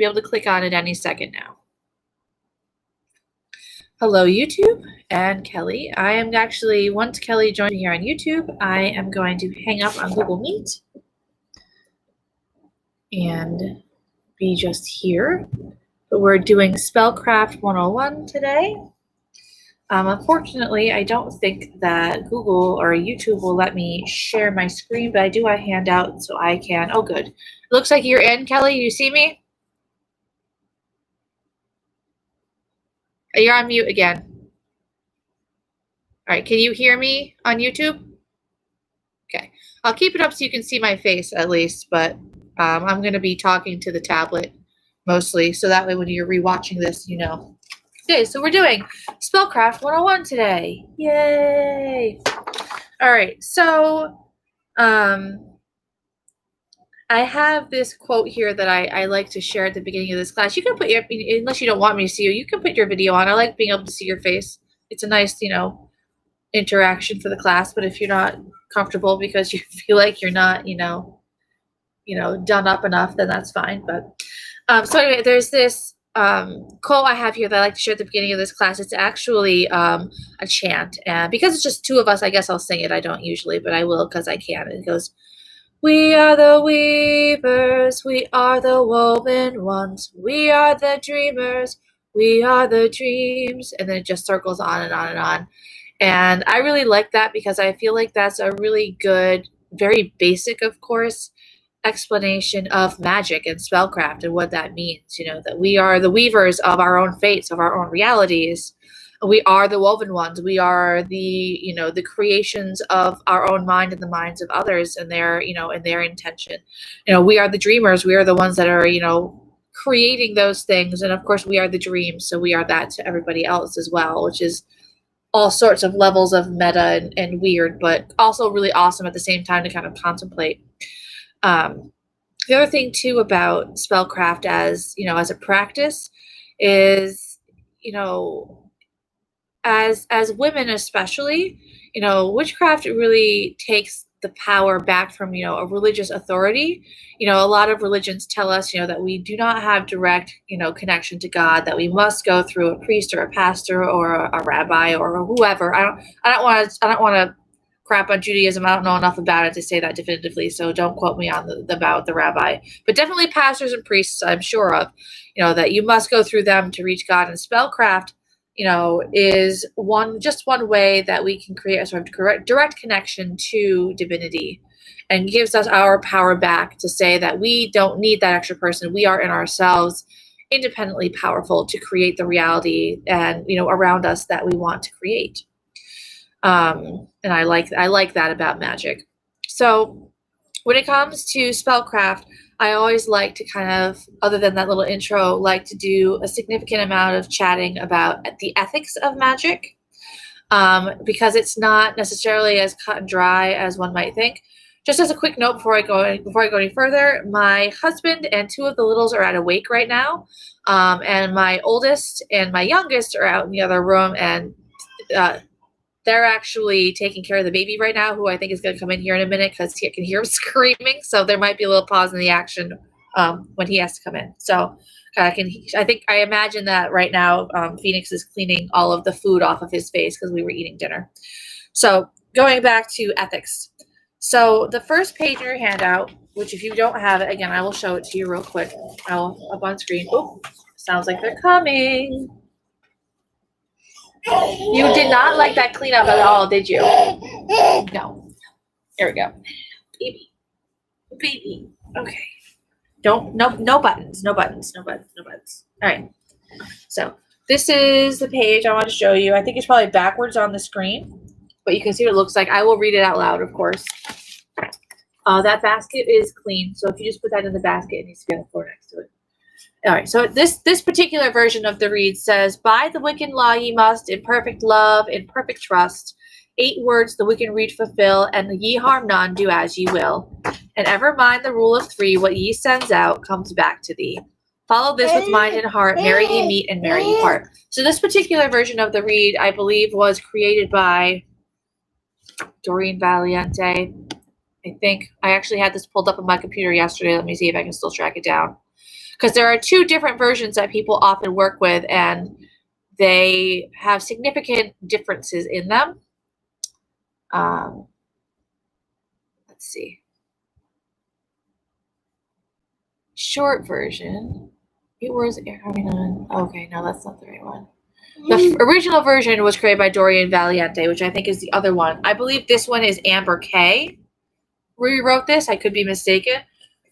be able to click on it any second now. Hello, YouTube and Kelly. I am actually, once Kelly joined me here on YouTube, I am going to hang up on Google Meet and be just here. But we're doing Spellcraft 101 today. Unfortunately, I don't think that Google or YouTube will let me share my screen, but I do have a handout so I can. Oh, good. It looks like you're in, Kelly. You see me? You're on mute again. All right, can you hear me on YouTube? Okay, I'll keep it up so you can see my face at least, but I'm going to be talking to the tablet mostly, so that way when you're rewatching this, you know. Okay, so we're doing Spellcraft 101 today. Yay! All right, so I have this quote here that I like to share at the beginning of this class. You can put your, unless you don't want me to see you, you can put your video on. I like being able to see your face. It's a nice, you know, interaction for the class, but if you're not comfortable because you feel like you're not, you know, done up enough, then that's fine. But so anyway, there's this quote I have here that I like to share at the beginning of this class. It's actually a chant, and because it's just two of us, I guess I'll sing it. I don't usually, but I will because I can. It goes, "We are the weavers, we are the woven ones, we are the dreamers, we are the dreams," and then it just circles on and on and on. And I really like that because I feel like that's a really good, very basic, of course, explanation of magic and spellcraft and what that means. You know, that we are the weavers of our own fates, of our own realities. We are the woven ones. We are the, you know, the creations of our own mind and the minds of others and their, you know, and their intention. You know, we are the dreamers. We are the ones that are, you know, creating those things. And of course, we are the dreams. So we are that to everybody else as well, which is all sorts of levels of meta and weird, but also really awesome at the same time to kind of contemplate. The other thing too about spellcraft as, you know, as a practice is, you know, as women especially, you know, witchcraft really takes the power back from, you know, a religious authority. You know, a lot of religions tell us, you know, that we do not have direct, you know, connection to God, that we must go through a priest or a pastor or a rabbi or whoever. I don't want to crap on Judaism. I don't know enough about it to say that definitively, so don't quote me on about the rabbi. But definitely pastors and priests, I'm sure of, you know, that you must go through them to reach God. And spellcraft, you know, is just one way that we can create a sort of direct connection to divinity, and gives us our power back to say that we don't need that extra person. We are in ourselves independently powerful to create the reality and, you know, around us that we want to create. And I like that about magic. So when it comes to spellcraft, I always like to kind of, other than that little intro, like to do a significant amount of chatting about the ethics of magic, because it's not necessarily as cut and dry as one might think. Just as a quick note before I go any further, my husband and two of the littles are at a wake right now, and my oldest and my youngest are out in the other room, and they're actually taking care of the baby right now, who I think is going to come in here in a minute because I can hear him screaming. So there might be a little pause in the action when he has to come in. So I imagine that right now Phoenix is cleaning all of the food off of his face because we were eating dinner. So going back to ethics. So the first page in your handout, which if you don't have it, again, I will show it to you real quick. Up on screen. Oh, sounds like they're coming. You did not like that cleanup at all, did you? No. Here we go. Baby. Okay. No buttons. All right. So this is the page I want to show you. I think it's probably backwards on the screen, but you can see what it looks like. I will read it out loud, of course. That basket is clean, so if you just put that in the basket, it needs to be on the floor next to it. All right, so this particular version of the read says, "By the Wiccan law ye must, in perfect love, in perfect trust, 8 words the Wiccan read fulfill, and ye harm none, do as ye will. And ever mind the rule of 3, what ye sends out comes back to thee. Follow this with mind and heart, merry ye meet and merry ye part." So this particular version of the read, I believe, was created by Doreen Valiente. I think I actually had this pulled up on my computer yesterday. Let me see if I can still track it down. because there are two different versions that people often work with, and they have significant differences in them. Let's see. Short version. It was okay, no, that's not the right one. The original version was created by Dorian Valiente, which I think is the other one. I believe this one is Amber K. Rewrote this. I could be mistaken.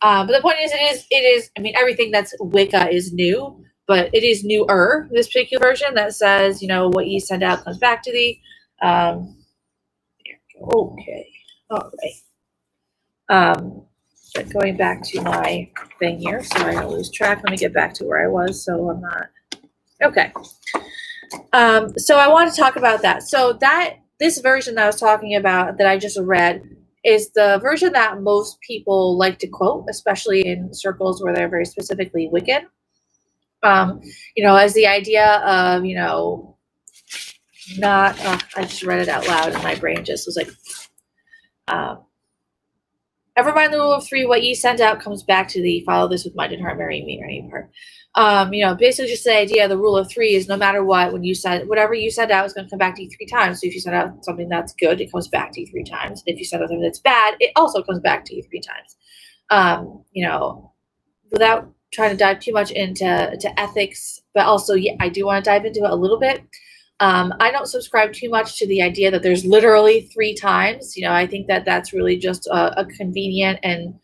But the point is, it is. I mean, everything that's Wicca is new, but it is newer. This particular version that says, what you send out comes back to thee. Okay. All right. But going back to my thing here, so I don't lose track. Let me get back to where I was, so I'm not. Okay. So I want to talk about that. So this version that I was talking about that I just read is the version that most people like to quote, especially in circles where they're very specifically Wiccan. As the idea of, not, I just read it out loud and my brain just was like, ever mind the rule of three, what ye send out comes back to thee. Follow this with mind and heart, marry me, marry me heart. Basically just the idea of the rule of three is no matter what, when you send, whatever you send out is going to come back to you 3 times. So if you send out something that's good, it comes back to you 3 times. If you send out something that's bad, it also comes back to you 3 times. Without trying to dive too much into ethics, but also, I do want to dive into it a little bit. I don't subscribe too much to the idea that there's literally 3 times. I think that that's really just a convenient and,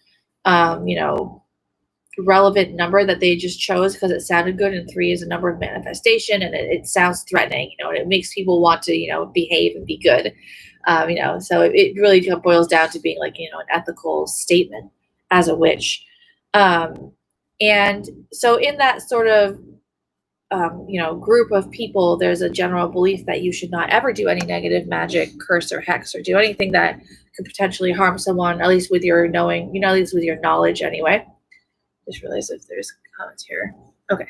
relevant number that they just chose because it sounded good, and 3 is a number of manifestation, and it sounds threatening, and it makes people want to, behave and be good. So it really boils down to being like, an ethical statement as a witch. And so in that sort of, group of people, there's a general belief that you should not ever do any negative magic, curse, or hex, or do anything that could potentially harm someone, at least with your knowing, at least with your knowledge anyway. Just realized if there's comments here. Okay.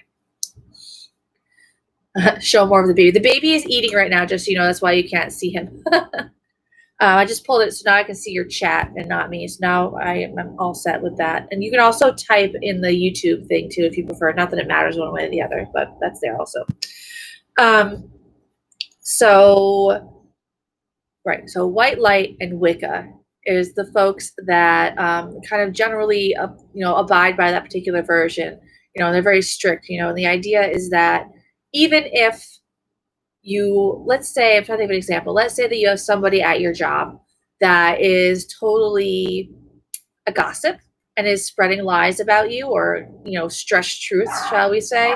Show more of the baby. The baby is eating right now, just so you know, that's why you can't see him. I just pulled it so now I can see your chat and not me. So now I'm all set with that. And you can also type in the YouTube thing too if you prefer. Not that it matters one way or the other, but that's there also. So white light and Wicca is the folks that kind of generally, abide by that particular version. They're very strict, and the idea is that even if let's say, I'm trying to think of an example. Let's say that you have somebody at your job that is totally a gossip and is spreading lies about you, or, stretched truths, shall we say,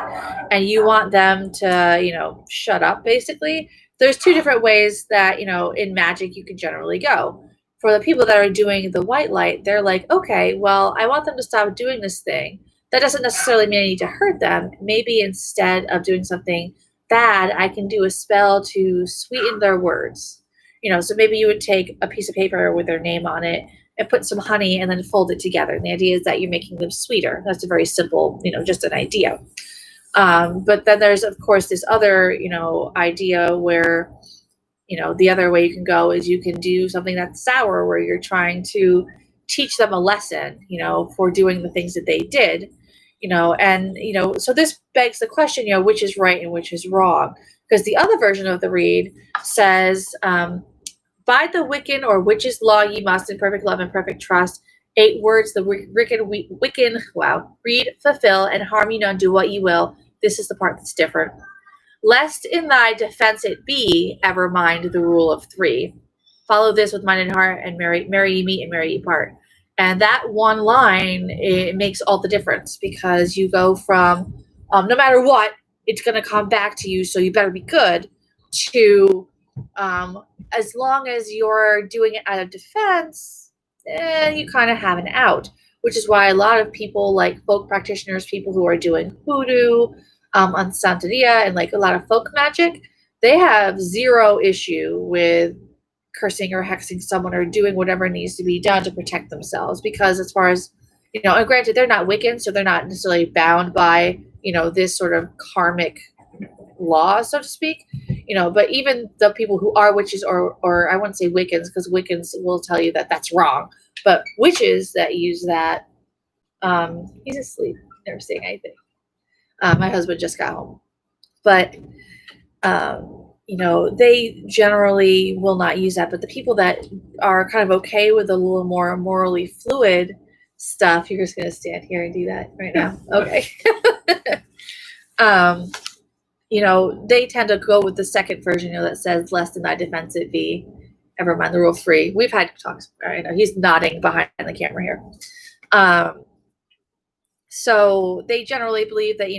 and you want them to, shut up, basically. There's 2 different ways that, in magic you can generally go. For the people that are doing the white light, they're like, okay, well, I want them to stop doing this thing. That doesn't necessarily mean I need to hurt them. Maybe instead of doing something bad, I can do a spell to sweeten their words. So maybe you would take a piece of paper with their name on it and put some honey and then fold it together. And the idea is that you're making them sweeter. That's a very simple, just an idea. But then there's, of course, this other, idea where, the other way you can go is you can do something that's sour, where you're trying to teach them a lesson, for doing the things that they did. So this begs the question, which is right and which is wrong? Because the other version of the read says, by the Wiccan or witch's law, ye must, in perfect love and perfect trust, 8 words the Wiccan, read, fulfill, and harm ye none, do what ye will. This is the part that's different. Lest in thy defense it be, ever mind the rule of 3. Follow this with mind and heart, and marry ye meet and marry ye part. And that one line, it makes all the difference, because you go from, no matter what, it's going to come back to you, so you better be good, to as long as you're doing it out of defense, you kind of have an out, which is why a lot of people, like folk practitioners, people who are doing hoodoo, on Santeria, and like a lot of folk magic, they have 0 issue with cursing or hexing someone or doing whatever needs to be done to protect themselves, because as far as, and granted, they're not Wiccan, so they're not necessarily bound by, this sort of karmic law, so to speak, but even the people who are witches, or I wouldn't say Wiccans, because Wiccans will tell you that that's wrong, but witches that use that, he's asleep. nursing, I think. My husband just got home. But they generally will not use that. But the people that are kind of okay with a little more morally fluid stuff, you're just going to stand here and do that right now. Okay. They tend to go with the second version, that says less than I defensive V. Never mind the rule 3. We've had talks. I know he's nodding behind the camera here. So they generally believe that,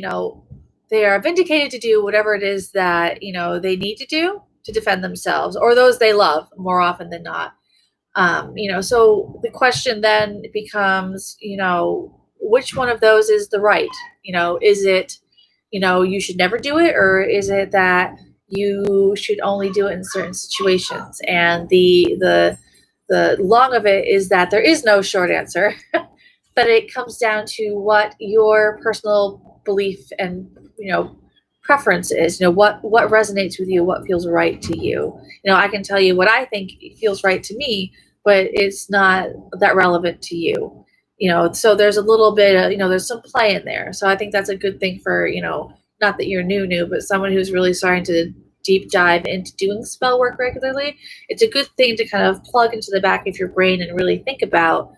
they are vindicated to do whatever it is that, they need to do to defend themselves or those they love more often than not. So the question then becomes, which one of those is the right? Is it, you should never do it, or is it that you should only do it in certain situations? And the long of it is that there is no short answer, but it comes down to what your personal belief and preference is. What resonates with you, what feels right to you. I can tell you what I think feels right to me, but it's not that relevant to you. So there's a little bit of, there's some play in there. So I think that's a good thing for, not that you're new, but someone who's really starting to deep dive into doing spell work regularly. It's a good thing to kind of plug into the back of your brain and really think about,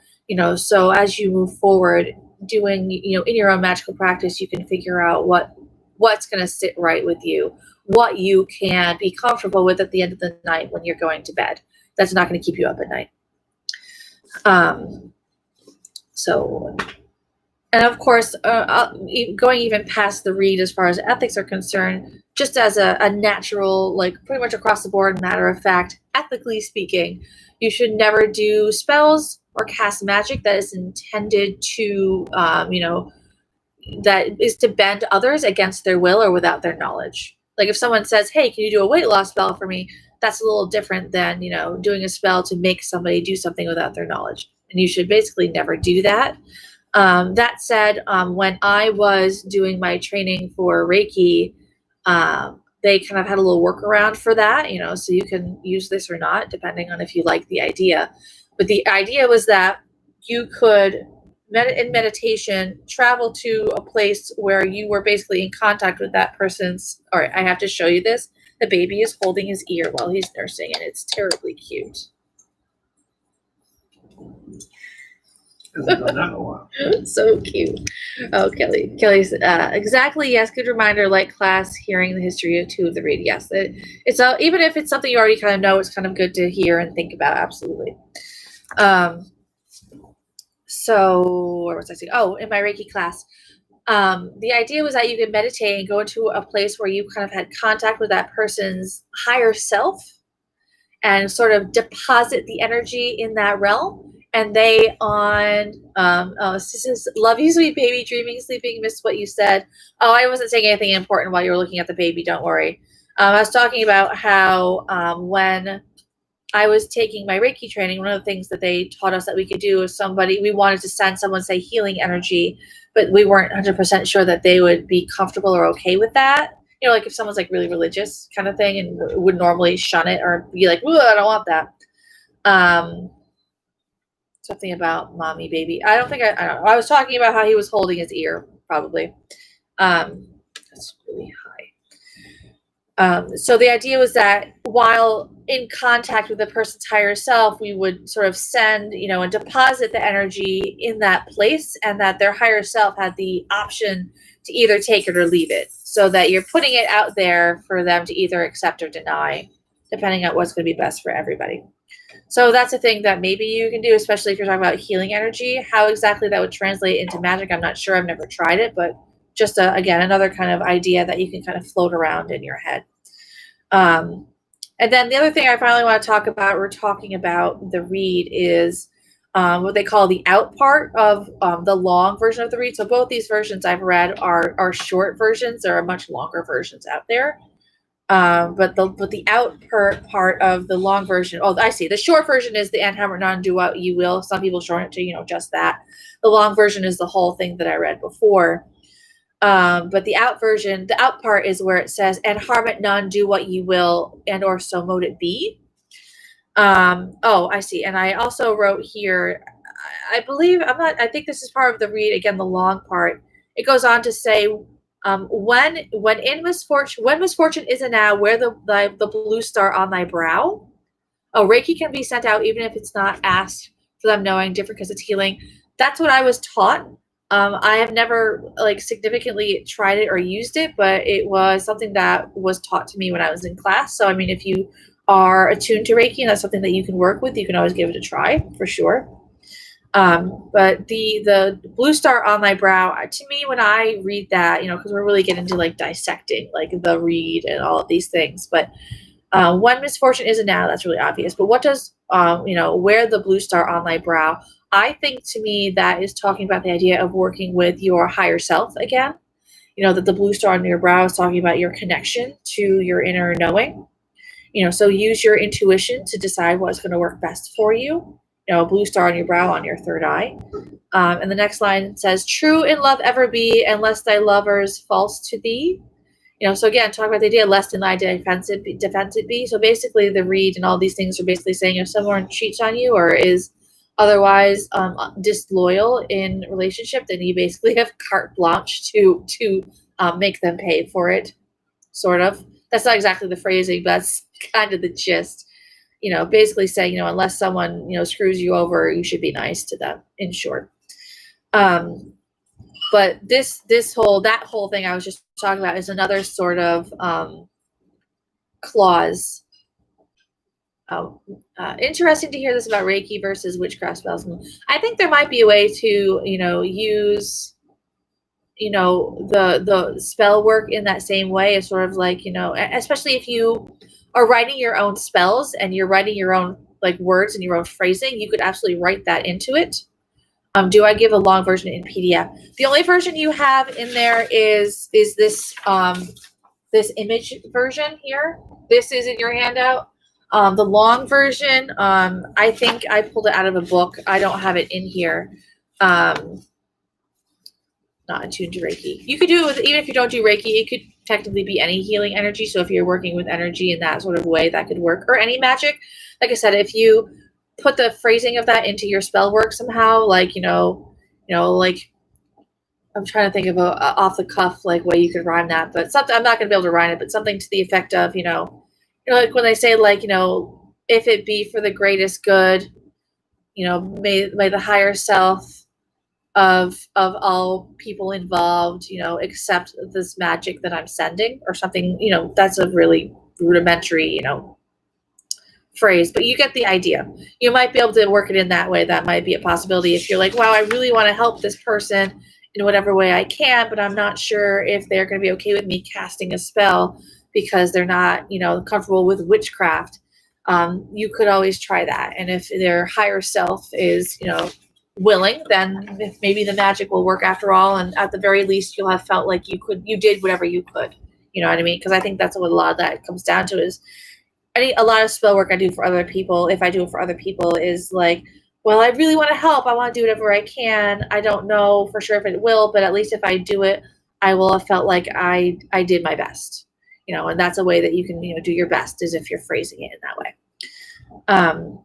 so as you move forward doing, in your own magical practice, you can figure out what's going to sit right with you, what you can be comfortable with at the end of the night when you're going to bed. That's not going to keep you up at night. And of course, going even past the read as far as ethics are concerned, just as a natural, like pretty much across the board, matter of fact, ethically speaking, you should never do spells or cast magic that is intended to, that is to bend others against their will or without their knowledge. Like if someone says, hey, can you do a weight loss spell for me? That's a little different than, doing a spell to make somebody do something without their knowledge. And you should basically never do that. That said, when I was doing my training for Reiki, they kind of had a little workaround for that, so you can use this or not, depending on if you like the idea. But the idea was that you could, in meditation, travel to a place where you were basically in contact with that person's, all right, I have to show you this. The baby is holding his ear while he's nursing, and it's terribly cute. So cute. Oh, Kelly's exactly. Yes, good reminder. Like class, hearing the history of 2 of the read. Yes, it's even if it's something you already kind of know, it's kind of good to hear and think about. Absolutely. So where was I saying? Oh, in my Reiki class, the idea was that you could meditate and go into a place where you kind of had contact with that person's higher self and sort of deposit the energy in that realm. And they this is love you, sweet baby, dreaming, sleeping, missed what you said. Oh, I wasn't saying anything important while you were looking at the baby. Don't worry. I was talking about how when I was taking my Reiki training, one of the things that they taught us that we could do is we wanted to send someone, say, healing energy, but we weren't 100% sure that they would be comfortable or okay with that. Like if someone's like really religious kind of thing and would normally shun it or be like, ooh, I don't want that. Something about mommy baby. I don't know. I was talking about how he was holding his ear, probably. That's really high. So the idea was that while in contact with the person's higher self, we would sort of send, and deposit the energy in that place, and that their higher self had the option to either take it or leave it, so that you're putting it out there for them to either accept or deny, depending on what's going to be best for everybody. So that's a thing that maybe you can do, especially if you're talking about healing energy. How exactly that would translate into magic, I'm not sure. I've never tried it, but just again, another kind of idea that you can kind of float around in your head. And then the other thing I finally want to talk about, we're talking about the read, is what they call the out part of the long version of the read. So both these versions I've read are short versions. There are much longer versions out there. But the out part of the long version, oh, I see. The short version is the and hammer non do what you will. Some people shorten it to, just that. The long version is the whole thing that I read before. But the out version, the out part is where it says, and harm it none, do what you will, and or so mote it be. Oh, I see. And I also wrote here, I think this is part of the read, again, the long part. It goes on to say, when misfortune is a now, wear the blue star on thy brow. Oh, Reiki can be sent out even if it's not asked for them knowing, different because it's healing. That's what I was taught. I have never like significantly tried it or used it, but it was something that was taught to me when I was in class. So, I mean, if you are attuned to Reiki and that's something that you can work with, you can always give it a try for sure. But the blue star on thy brow, to me, when I read that, because we're really getting into like dissecting like the read and all of these things, but when misfortune is a now, that's really obvious. But what does, wear the blue star on thy brow? I think to me that is talking about the idea of working with your higher self again. That the blue star on your brow is talking about your connection to your inner knowing. So use your intuition to decide what's going to work best for you. A blue star on your brow on your third eye. And the next line says, true in love ever be, unless thy lover's false to thee. So again, talk about the idea, lest in thy defensive be. So basically the read and all these things are basically saying if someone cheats on you or is otherwise disloyal in relationship, then you basically have carte blanche to make them pay for it, sort of. That's not exactly the phrasing, but that's kind of the gist. Basically saying, unless someone, screws you over, you should be nice to them, in short. But that whole thing I was just talking about is another sort of clause. Interesting to hear this about Reiki versus witchcraft spells. I think there might be a way to, use, the spell work in that same way as sort of like, especially if you are writing your own spells and you're writing your own like words and your own phrasing, you could absolutely write that into it. Do I give a long version in PDF? The only version you have in there is this this image version here. This is in your handout. The long version, I think I pulled it out of a book. I don't have it in here. Not attuned to Reiki. You could do it with, even if you don't do Reiki, it could technically be any healing energy. So if you're working with energy in that sort of way, that could work. Or any magic. Like I said, if you put the phrasing of that into your spell work somehow, like, like I'm trying to think of a off the cuff like way you could rhyme that, but something, I'm not going to be able to rhyme it, but something to the effect of, like when they say like, if it be for the greatest good, may the higher self of all people involved, accept this magic that I'm sending or something, that's a really rudimentary, phrase, but you get the idea. You might be able to work it in that way. That might be a possibility if you're like, wow, I really want to help this person in whatever way I can, but I'm not sure if they're going to be okay with me casting a spell because they're not, comfortable with witchcraft. You could always try that. And if their higher self is, willing, then maybe the magic will work after all. And at the very least, you'll have felt like you did whatever you could. You know what I mean? Because I think that's what a lot of that comes down to is a lot of spell work I do for other people, if I do it for other people, is like, well, I really want to help. I want to do whatever I can. I don't know for sure if it will, but at least if I do it, I will have felt like I did my best. And that's a way that you can, do your best, is if you're phrasing it in that way.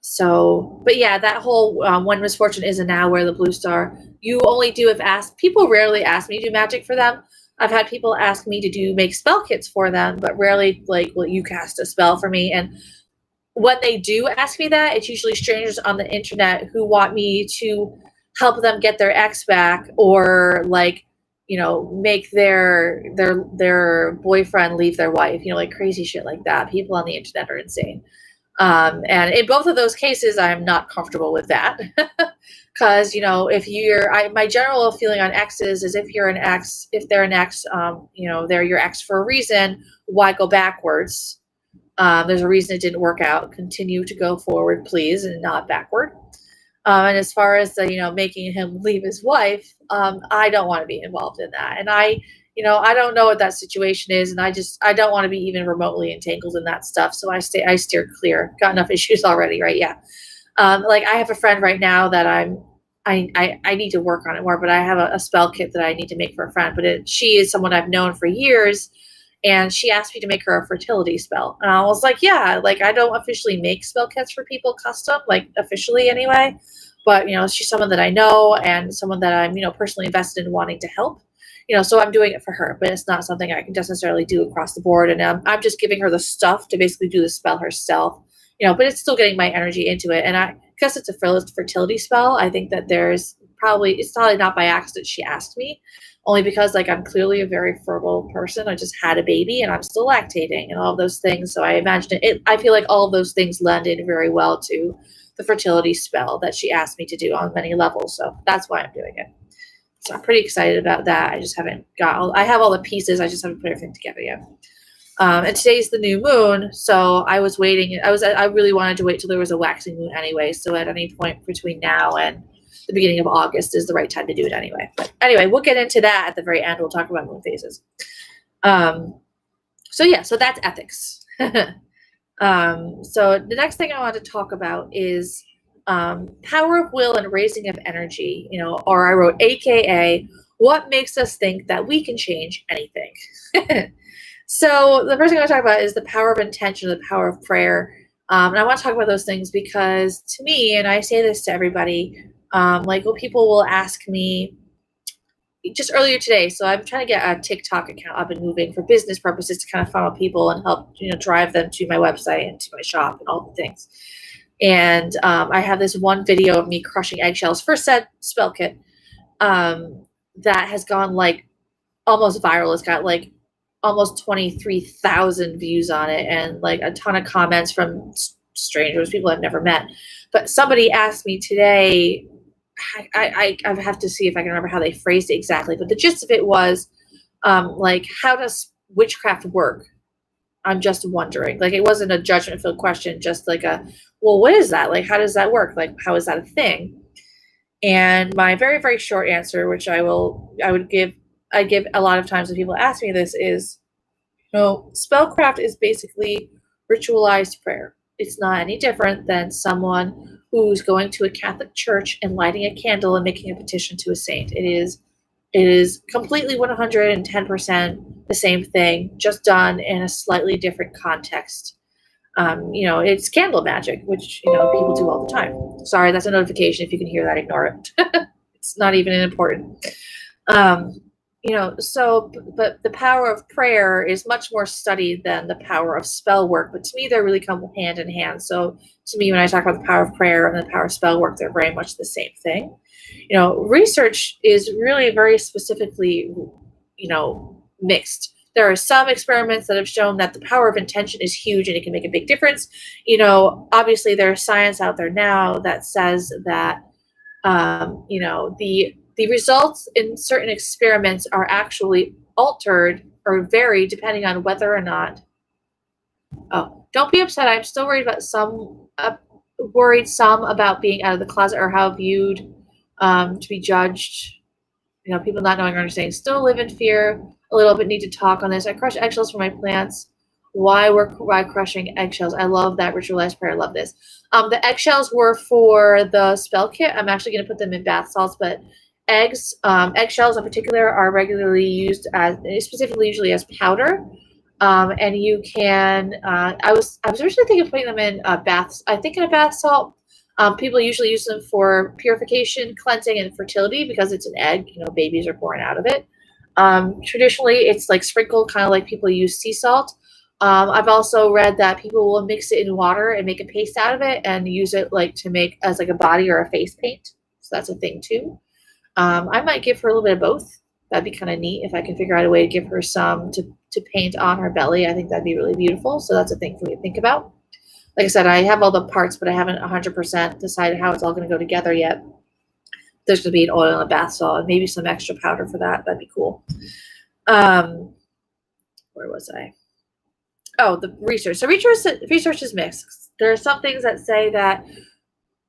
So, but yeah, that whole when misfortune is a now, wear the blue star. You only do if asked. People rarely ask me to do magic for them. I've had people ask me to make spell kits for them, but rarely like, will you cast a spell for me? And when they do ask me that, it's usually strangers on the internet who want me to help them get their ex back, or like, make their boyfriend leave their wife, like crazy shit like that. People on the internet are insane. And in both of those cases, I'm not comfortable with that. Because, if my general feeling on exes is if they're an ex, they're your ex for a reason, why go backwards? There's a reason it didn't work out. Continue to go forward, please, and not backward. And as far as making him leave his wife, I don't want to be involved in that. And I don't know what that situation is, and I don't want to be even remotely entangled in that stuff. So I steer clear. Got enough issues already, right? Yeah. Like I have a friend right now that I need to work on it more, but I have a spell kit that I need to make for a friend. But she is someone I've known for years, and she asked me to make her a fertility spell. And I was like, yeah, like I don't officially make spell kits for people custom, like officially anyway. but she's someone that I know and someone that I'm personally invested in wanting to help. So I'm doing it for her, but it's not something I can just necessarily do across the board. And I'm just giving her the stuff to basically do the spell herself, but it's still getting my energy into it. And because it's a fertility spell, I think that it's probably not by accident she asked me, only because like I'm clearly a very fertile person. I just had a baby and I'm still lactating and all of those things. So I imagine I feel like all of those things lend in very well to the fertility spell that she asked me to do on many levels. So that's why I'm doing it. So I'm pretty excited about that. I just haven't I have all the pieces. I just haven't put everything together yet. And today's the new moon. So I was waiting. I really wanted to wait till there was a waxing moon anyway. So at any point between now and the beginning of August is the right time to do it anyway. But anyway, we'll get into that at the very end. We'll talk about moon phases. So that's ethics. So the next thing I want to talk about is power of will and raising of energy, or I wrote AKA what makes us think that we can change anything. So the first thing I want to talk about is the power of intention, the power of prayer. And I want to talk about those things because to me, and I say this to everybody, when people will ask me just earlier today. So I'm trying to get a TikTok account up and moving for business purposes to kind of funnel people and help, drive them to my website and to my shop and all the things. And I have this one video of me crushing eggshells for said spell kit that has gone like almost viral. It's got like almost 23,000 views on it and like a ton of comments from strangers, people I've never met. But somebody asked me today, I have to see if I can remember how they phrased it exactly, but the gist of it was how does witchcraft work? I'm just wondering. Like, it wasn't a judgment-filled question, just like well, what is that? Like, how does that work? Like, how is that a thing? And my very, very short answer, which I give a lot of times when people ask me this, is, spellcraft is basically ritualized prayer. It's not any different than someone who's going to a Catholic church and lighting a candle and making a petition to a saint. It is completely 110% the same thing, just done in a slightly different context. It's candle magic, which, people do all the time. Sorry, that's a notification. If you can hear that, ignore it. It's not even important. But the power of prayer is much more studied than the power of spell work. But to me, they really come hand in hand. So to me, when I talk about the power of prayer and the power of spell work, they're very much the same thing. Research is really very specifically, mixed. There are some experiments that have shown that the power of intention is huge and it can make a big difference. Obviously there's science out there now that says that, the results in certain experiments are actually altered or vary depending on whether or not. Oh, don't be upset. I'm still worried about some about being out of the closet or how viewed, to be judged. People not knowing or understanding. Still live in fear a little bit. Need to talk on this. I crush eggshells for my plants. Why crushing eggshells? I love that ritualized prayer. I love this. The eggshells were for the spell kit. I'm actually going to put them in bath salts, but eggshells in particular are regularly used specifically usually as powder. And you can, I was originally thinking of putting them in baths. I think in a bath salt. People usually use them for purification, cleansing, and fertility because it's an egg. Babies are born out of it. Traditionally, it's like sprinkled, kind of like people use sea salt. I've also read that people will mix it in water and make a paste out of it and use it to make as like a body or a face paint. So that's a thing too. I might give her a little bit of both. That'd be kind of neat if I can figure out a way to give her some to paint on her belly. I think that'd be really beautiful. So that's a thing for me to think about. Like I said, I have all the parts, but I haven't 100% decided how it's all going to go together yet. There's going to be an oil and a bath salt and maybe some extra powder for that. That'd be cool. Where was I? Oh, the research. So research is mixed. There are some things that say that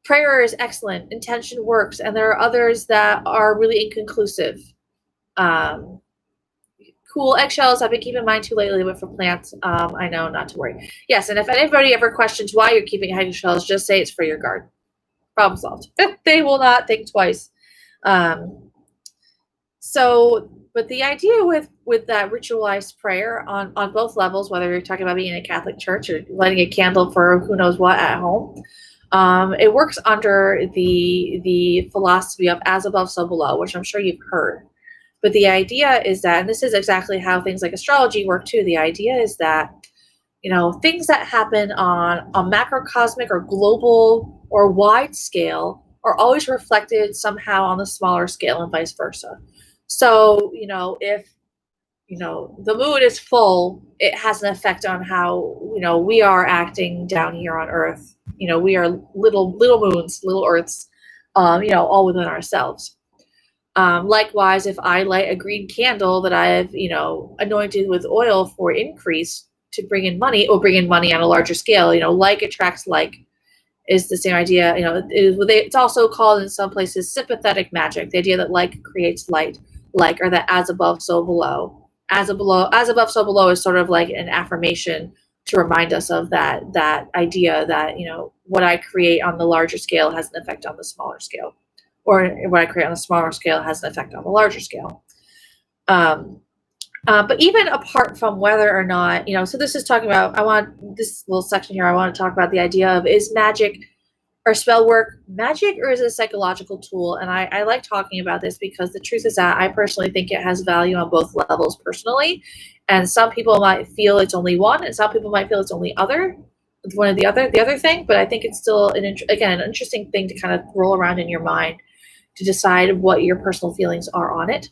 prayer is excellent, intention works, and there are others that are really inconclusive. Cool eggshells I've been keeping mine too lately, but for plants, I know not to worry. Yes, and if anybody ever questions why you're keeping eggshells, just say it's for your garden. Problem solved. They will not think twice. But the idea with that ritualized prayer on both levels, whether you're talking about being in a Catholic church or lighting a candle for who knows what at home, It works under the philosophy of as above, so below, which I'm sure you've heard. But the idea is that, and this is exactly how things like astrology work too, the idea is that, things that happen on a macrocosmic or global or wide scale are always reflected somehow on the smaller scale and vice versa. So, if the moon is full, it has an effect on how, we are acting down here on Earth. We are little moons, little Earths, all within ourselves. Likewise, if I light a green candle that I've, anointed with oil for increase to bring in money, or bring in money on a larger scale, like attracts like, is the same idea. It's also called in some places sympathetic magic, the idea that like creates light, or that as above, so below. As above, so below is sort of like an affirmation to remind us of that idea that, what I create on the larger scale has an effect on the smaller scale, or what I create on the smaller scale has an effect on the larger scale. But even apart from whether or not, so this is talking about, this little section here, I want to talk about the idea of, is magic or spell work magic, or is it a psychological tool? And I like talking about this because the truth is that I personally think it has value on both levels personally. And some people might feel it's only one, and some people might feel it's only one or the other thing. But I think it's still an interesting thing to kind of roll around in your mind to decide what your personal feelings are on it.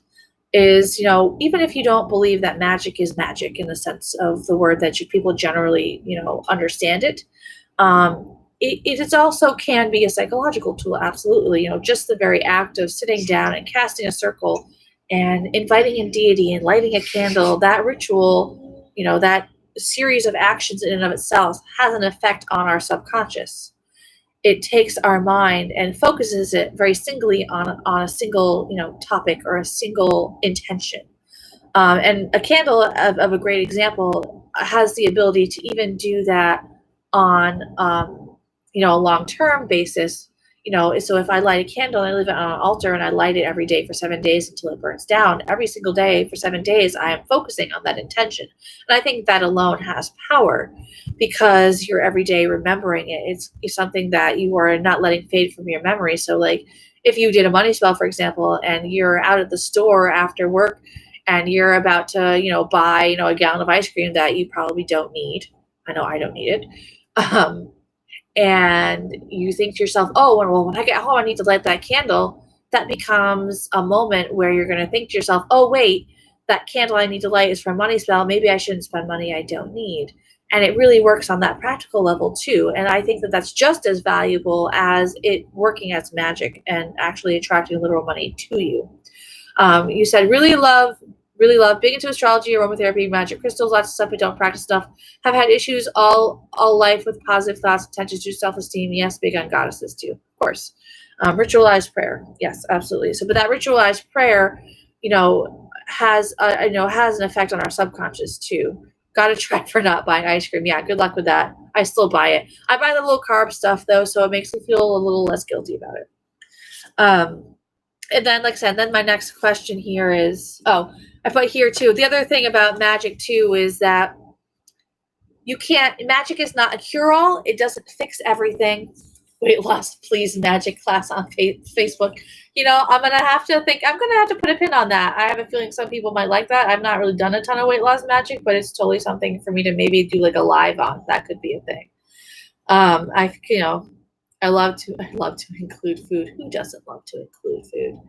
Is, even if you don't believe that magic is magic in the sense of the word that people generally, understand it, it also can be a psychological tool. Absolutely. Just the very act of sitting down and casting a circle and inviting in deity and lighting a candle, that ritual, that series of actions in and of itself has an effect on our subconscious. It takes our mind and focuses it very singly on a single, topic or a single intention. And a candle of a great example has the ability to even do that on, a long-term basis. So if I light a candle and I leave it on an altar and I light it every day for 7 days until it burns down, every single day for 7 days, I am focusing on that intention. And I think that alone has power because you're every day remembering it. It's something that you are not letting fade from your memory. So like if you did a money spell, for example, and you're out at the store after work and you're about to, buy, a gallon of ice cream that you probably don't need. I know I don't need it. And you think to yourself, oh, well, when I get home, I need to light that candle. That becomes a moment where you're going to think to yourself, oh, wait, that candle I need to light is for a money spell. Maybe I shouldn't spend money I don't need. And it really works on that practical level too. And I think that that's just as valuable as it working as magic and actually attracting literal money to you. You said really love big into astrology, aromatherapy, magic crystals, lots of stuff, but don't practice stuff. Have had issues all life with positive thoughts, attention to self-esteem. Yes, big on goddesses too, of course. Ritualized prayer. Yes, absolutely. So, but that ritualized prayer, has an effect on our subconscious too. Got to try for not buying ice cream. Yeah, good luck with that. I still buy it. I buy the low carb stuff though, so it makes me feel a little less guilty about it. And then, like I said, then my next question here is, I put here too, the other thing about magic too is that magic is not a cure-all. It doesn't fix everything. Weight loss, please, magic class on Facebook. I'm going to have to put a pin on that. I have a feeling some people might like that. I've not really done a ton of weight loss magic, but it's totally something for me to maybe do like a live on. That could be a thing. I love to include food. Who doesn't love to include food?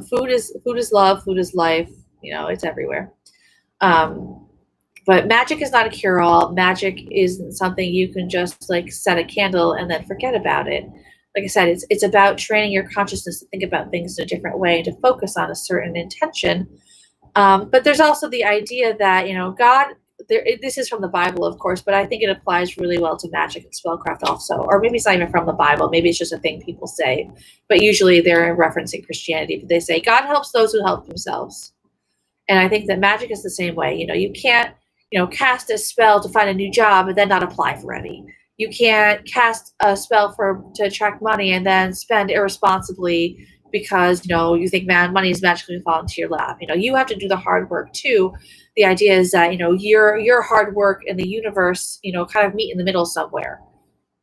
Food is love. Food is life. It's everywhere. But magic is not a cure-all. Magic isn't something you can just like set a candle and then forget about it. Like I said, it's about training your consciousness to think about things in a different way and to focus on a certain intention. But there's also the idea that, God, this is from the Bible, of course, but I think it applies really well to magic and spellcraft also. Or maybe it's not even from the Bible. Maybe it's just a thing people say. But usually they're referencing Christianity. But they say, God helps those who help themselves. And I think that magic is the same way. You can't, cast a spell to find a new job and then not apply for any. You can't cast a spell to attract money and then spend irresponsibly because, you think money is magically falling to your lap. You have to do the hard work too. The idea is that, your hard work and the universe, kind of meet in the middle somewhere.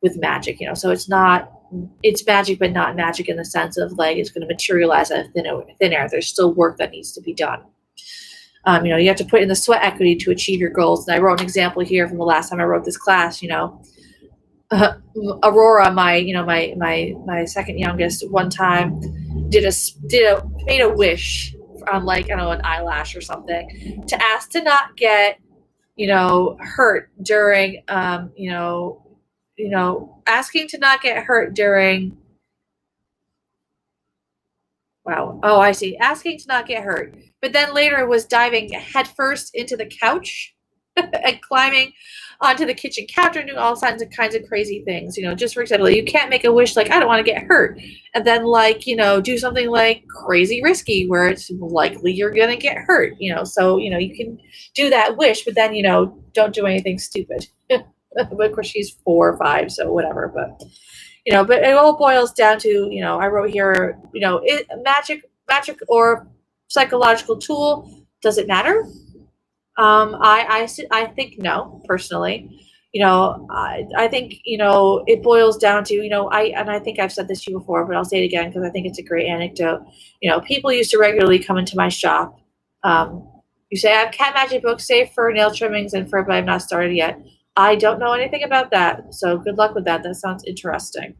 with magic, so it's magic, but not magic in the sense of like it's going to materialize out of thin air. There's still work that needs to be done. You have to put in the sweat equity to achieve your goals. And I wrote an example here from the last time I wrote this class. Aurora, my second youngest, one time made a wish on like, I don't know, an eyelash or something, to ask to not get hurt during asking to not get hurt during wow. Oh, I see. Asking to not get hurt. But then later it was diving headfirst into the couch and climbing onto the kitchen counter and doing all kinds of crazy things. Just for example, you can't make a wish like, I don't want to get hurt. And then do something like crazy risky where it's likely you're going to get hurt. So, you can do that wish, but then, don't do anything stupid. But of course she's 4 or 5, so whatever. But but it all boils down to, I wrote here, magic or psychological tool, does it matter? I think no, personally. I think, it boils down to, I think I've said this to you before, but I'll say it again because I think it's a great anecdote. People used to regularly come into my shop. You say, I have cat magic books, save for nail trimmings and but I've not started yet. I don't know anything about that, so good luck with that. That sounds interesting.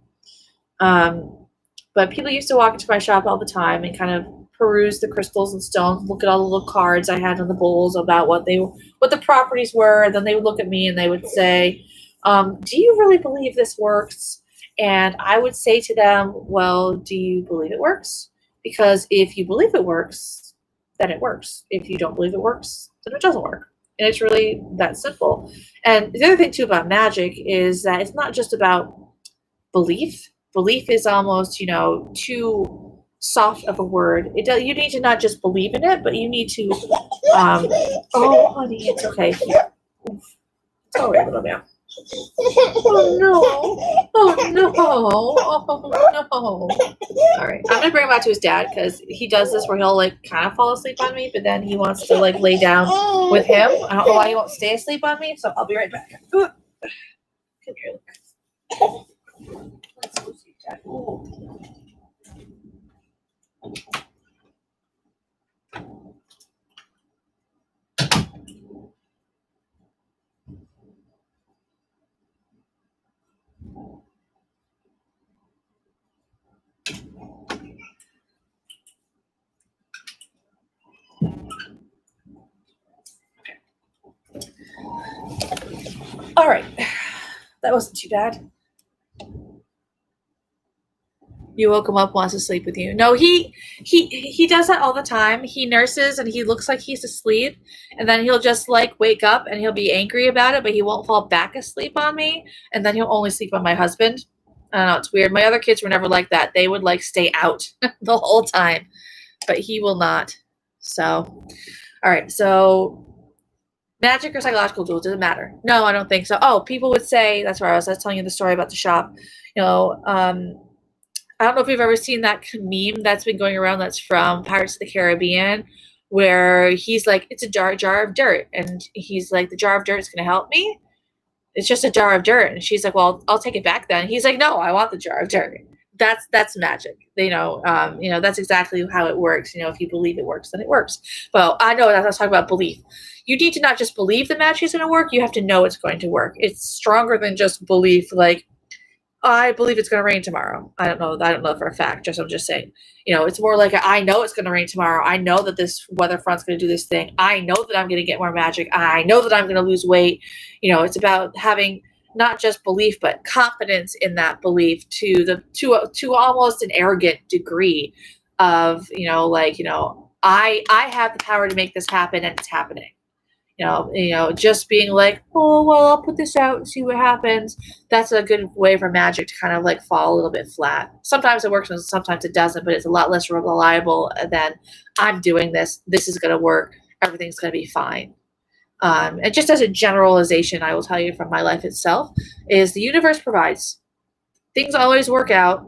But people used to walk into my shop all the time and kind of peruse the crystals and stones, look at all the little cards I had on the bowls about what the properties were. And then they would look at me and they would say, do you really believe this works? And I would say to them, well, do you believe it works? Because if you believe it works, then it works. If you don't believe it works, then it doesn't work. And it's really that simple. And the other thing too about magic is that it's not just about belief. Belief is almost, too soft of a word. You need to not just believe in it, but you need to, oh, honey, it's okay. Here. It's all right, little man. Oh, no. Oh, no. Oh, no. All right. I'm going to bring him out to his dad because he does this where he'll, like, kind of fall asleep on me, but then he wants to, like, lay down with him. I don't know why he won't stay asleep on me, so I'll be right back. Come here. Let's go see Dad. All right. That wasn't too bad. You woke him up, wants to sleep with you. No, he does that all the time. He nurses and he looks like he's asleep, and then he'll just like wake up and he'll be angry about it, but he won't fall back asleep on me, and then he'll only sleep on my husband. I don't know, it's weird. My other kids were never like that. They would like stay out the whole time, but he will not. So, all right. So magic or psychological tools, does it matter? No, I don't think so. Oh, people would say, that's where I was telling you the story about the shop. I don't know if you've ever seen that meme that's been going around that's from Pirates of the Caribbean, where he's like, it's a jar of dirt. And he's like, the jar of dirt is going to help me? It's just a jar of dirt. And she's like, well, I'll take it back then. He's like, no, I want the jar of dirt. That's magic. That's exactly how it works. If you believe it works, then it works. Well, I know that I was talking about belief. You need to not just believe the magic is going to work. You have to know it's going to work. It's stronger than just belief. Like, I believe it's going to rain tomorrow. I don't know for a fact. I'm just saying. It's more like I know it's going to rain tomorrow. I know that this weather front's going to do this thing. I know that I'm going to get more magic. I know that I'm going to lose weight. It's about having not just belief, but confidence in that belief to almost an arrogant degree of, I have the power to make this happen, and it's happening. Just being like, oh, well, I'll put this out and see what happens. That's a good way for magic to kind of like fall a little bit flat. Sometimes it works and sometimes it doesn't, but it's a lot less reliable than I'm doing this. This is going to work. Everything's going to be fine. And just as a generalization, I will tell you from my life itself, is the universe provides. Things always work out.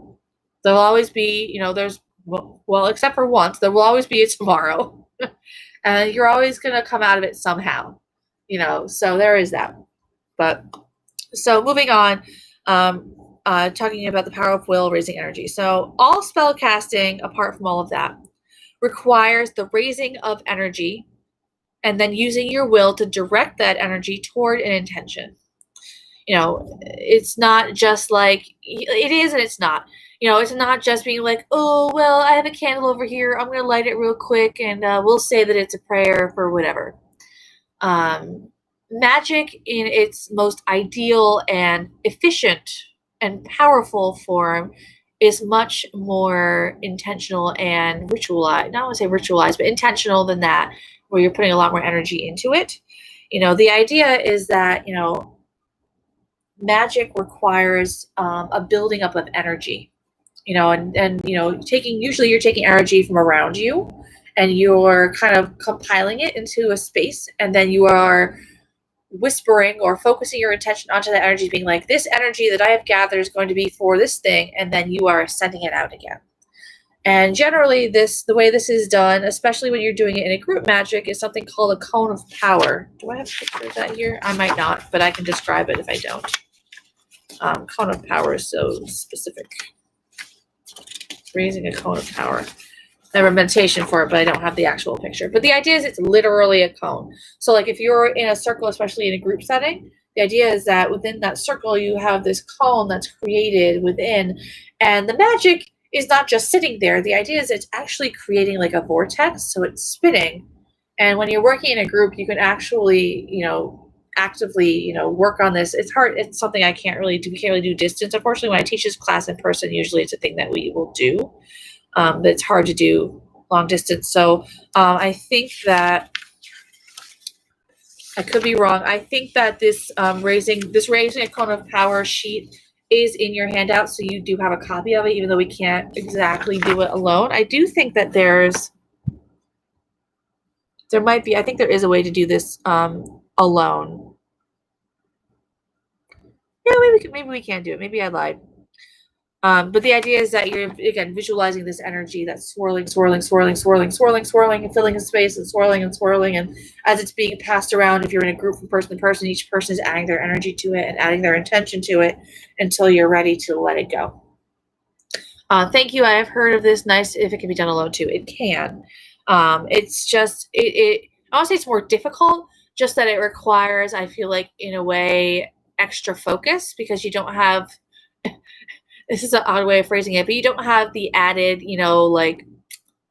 There'll always be, well, except for once, there will always be a tomorrow. And you're always going to come out of it somehow, so there is that. But so moving on, talking about the power of will, raising energy. So all spell casting, apart from all of that, requires the raising of energy and then using your will to direct that energy toward an intention. It's not just like it is and it's not. It's not just being like, oh, well, I have a candle over here. I'm going to light it real quick and we'll say that it's a prayer for whatever. Magic in its most ideal and efficient and powerful form is much more intentional and ritualized. Not want to say ritualized, but intentional than that, where you're putting a lot more energy into it. The idea is that, magic requires a building up of energy, and usually you're taking energy from around you and you're kind of compiling it into a space, and then you are whispering or focusing your attention onto that energy, being like, this energy that I have gathered is going to be for this thing, and then you are sending it out again. And generally the way this is done, especially when you're doing it in a group magic, is something called a cone of power. Do I have a picture of that here? I might not, but I can describe it if I don't. Cone of power is so specific. Raising a cone of power. I have a meditation for it, but I don't have the actual picture. But the idea is it's literally a cone. So like if you're in a circle, especially in a group setting, the idea is that within that circle, you have this cone that's created within, and the magic is not just sitting there. The idea is it's actually creating like a vortex, so it's spinning. And when you're working in a group, you can actually, actively, work on this. It's hard. It's something I can't really do. We can't really do distance. Unfortunately, when I teach this class in person, usually it's a thing that we will do. But it's hard to do long distance. So I think that I could be wrong. I think that this raising a cone of power sheet is in your handout, so you do have a copy of it, even though we can't exactly do it alone. I do think that there might be. I think there is a way to do this alone. Yeah, maybe we can do it. Maybe I lied. But the idea is that you're, again, visualizing this energy that's swirling, swirling, swirling, swirling, swirling, swirling, and filling in space and swirling and swirling. And as it's being passed around, if you're in a group from person to person, each person is adding their energy to it and adding their intention to it until you're ready to let it go. Thank you. I have heard of this. Nice if it can be done alone too. It can. It's just, I want to say it's more difficult, just that it requires, I feel like, in a way, extra focus, because you don't have this is an odd way of phrasing it, but you don't have the added, like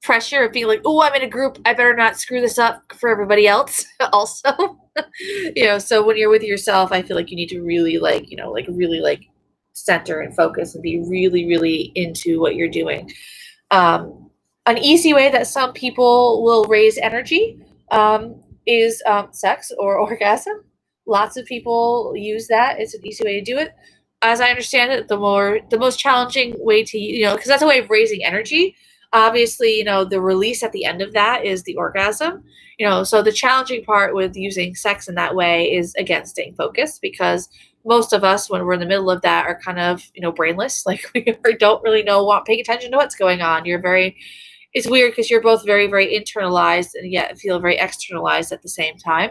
pressure of being like, oh, I'm in a group, I better not screw this up for everybody else also. So when you're with yourself, I feel like you need to really really center and focus and be really, really into what you're doing. An easy way that some people will raise energy is sex or orgasm. Lots of people use that. It's an easy way to do it. As I understand it, the most challenging way to, because that's a way of raising energy. Obviously, the release at the end of that is the orgasm. So the challenging part with using sex in that way is, again, staying focused, because most of us, when we're in the middle of that, are kind of, brainless. Like we don't really paying attention to what's going on. It's weird because you're both very, very internalized and yet feel very externalized at the same time.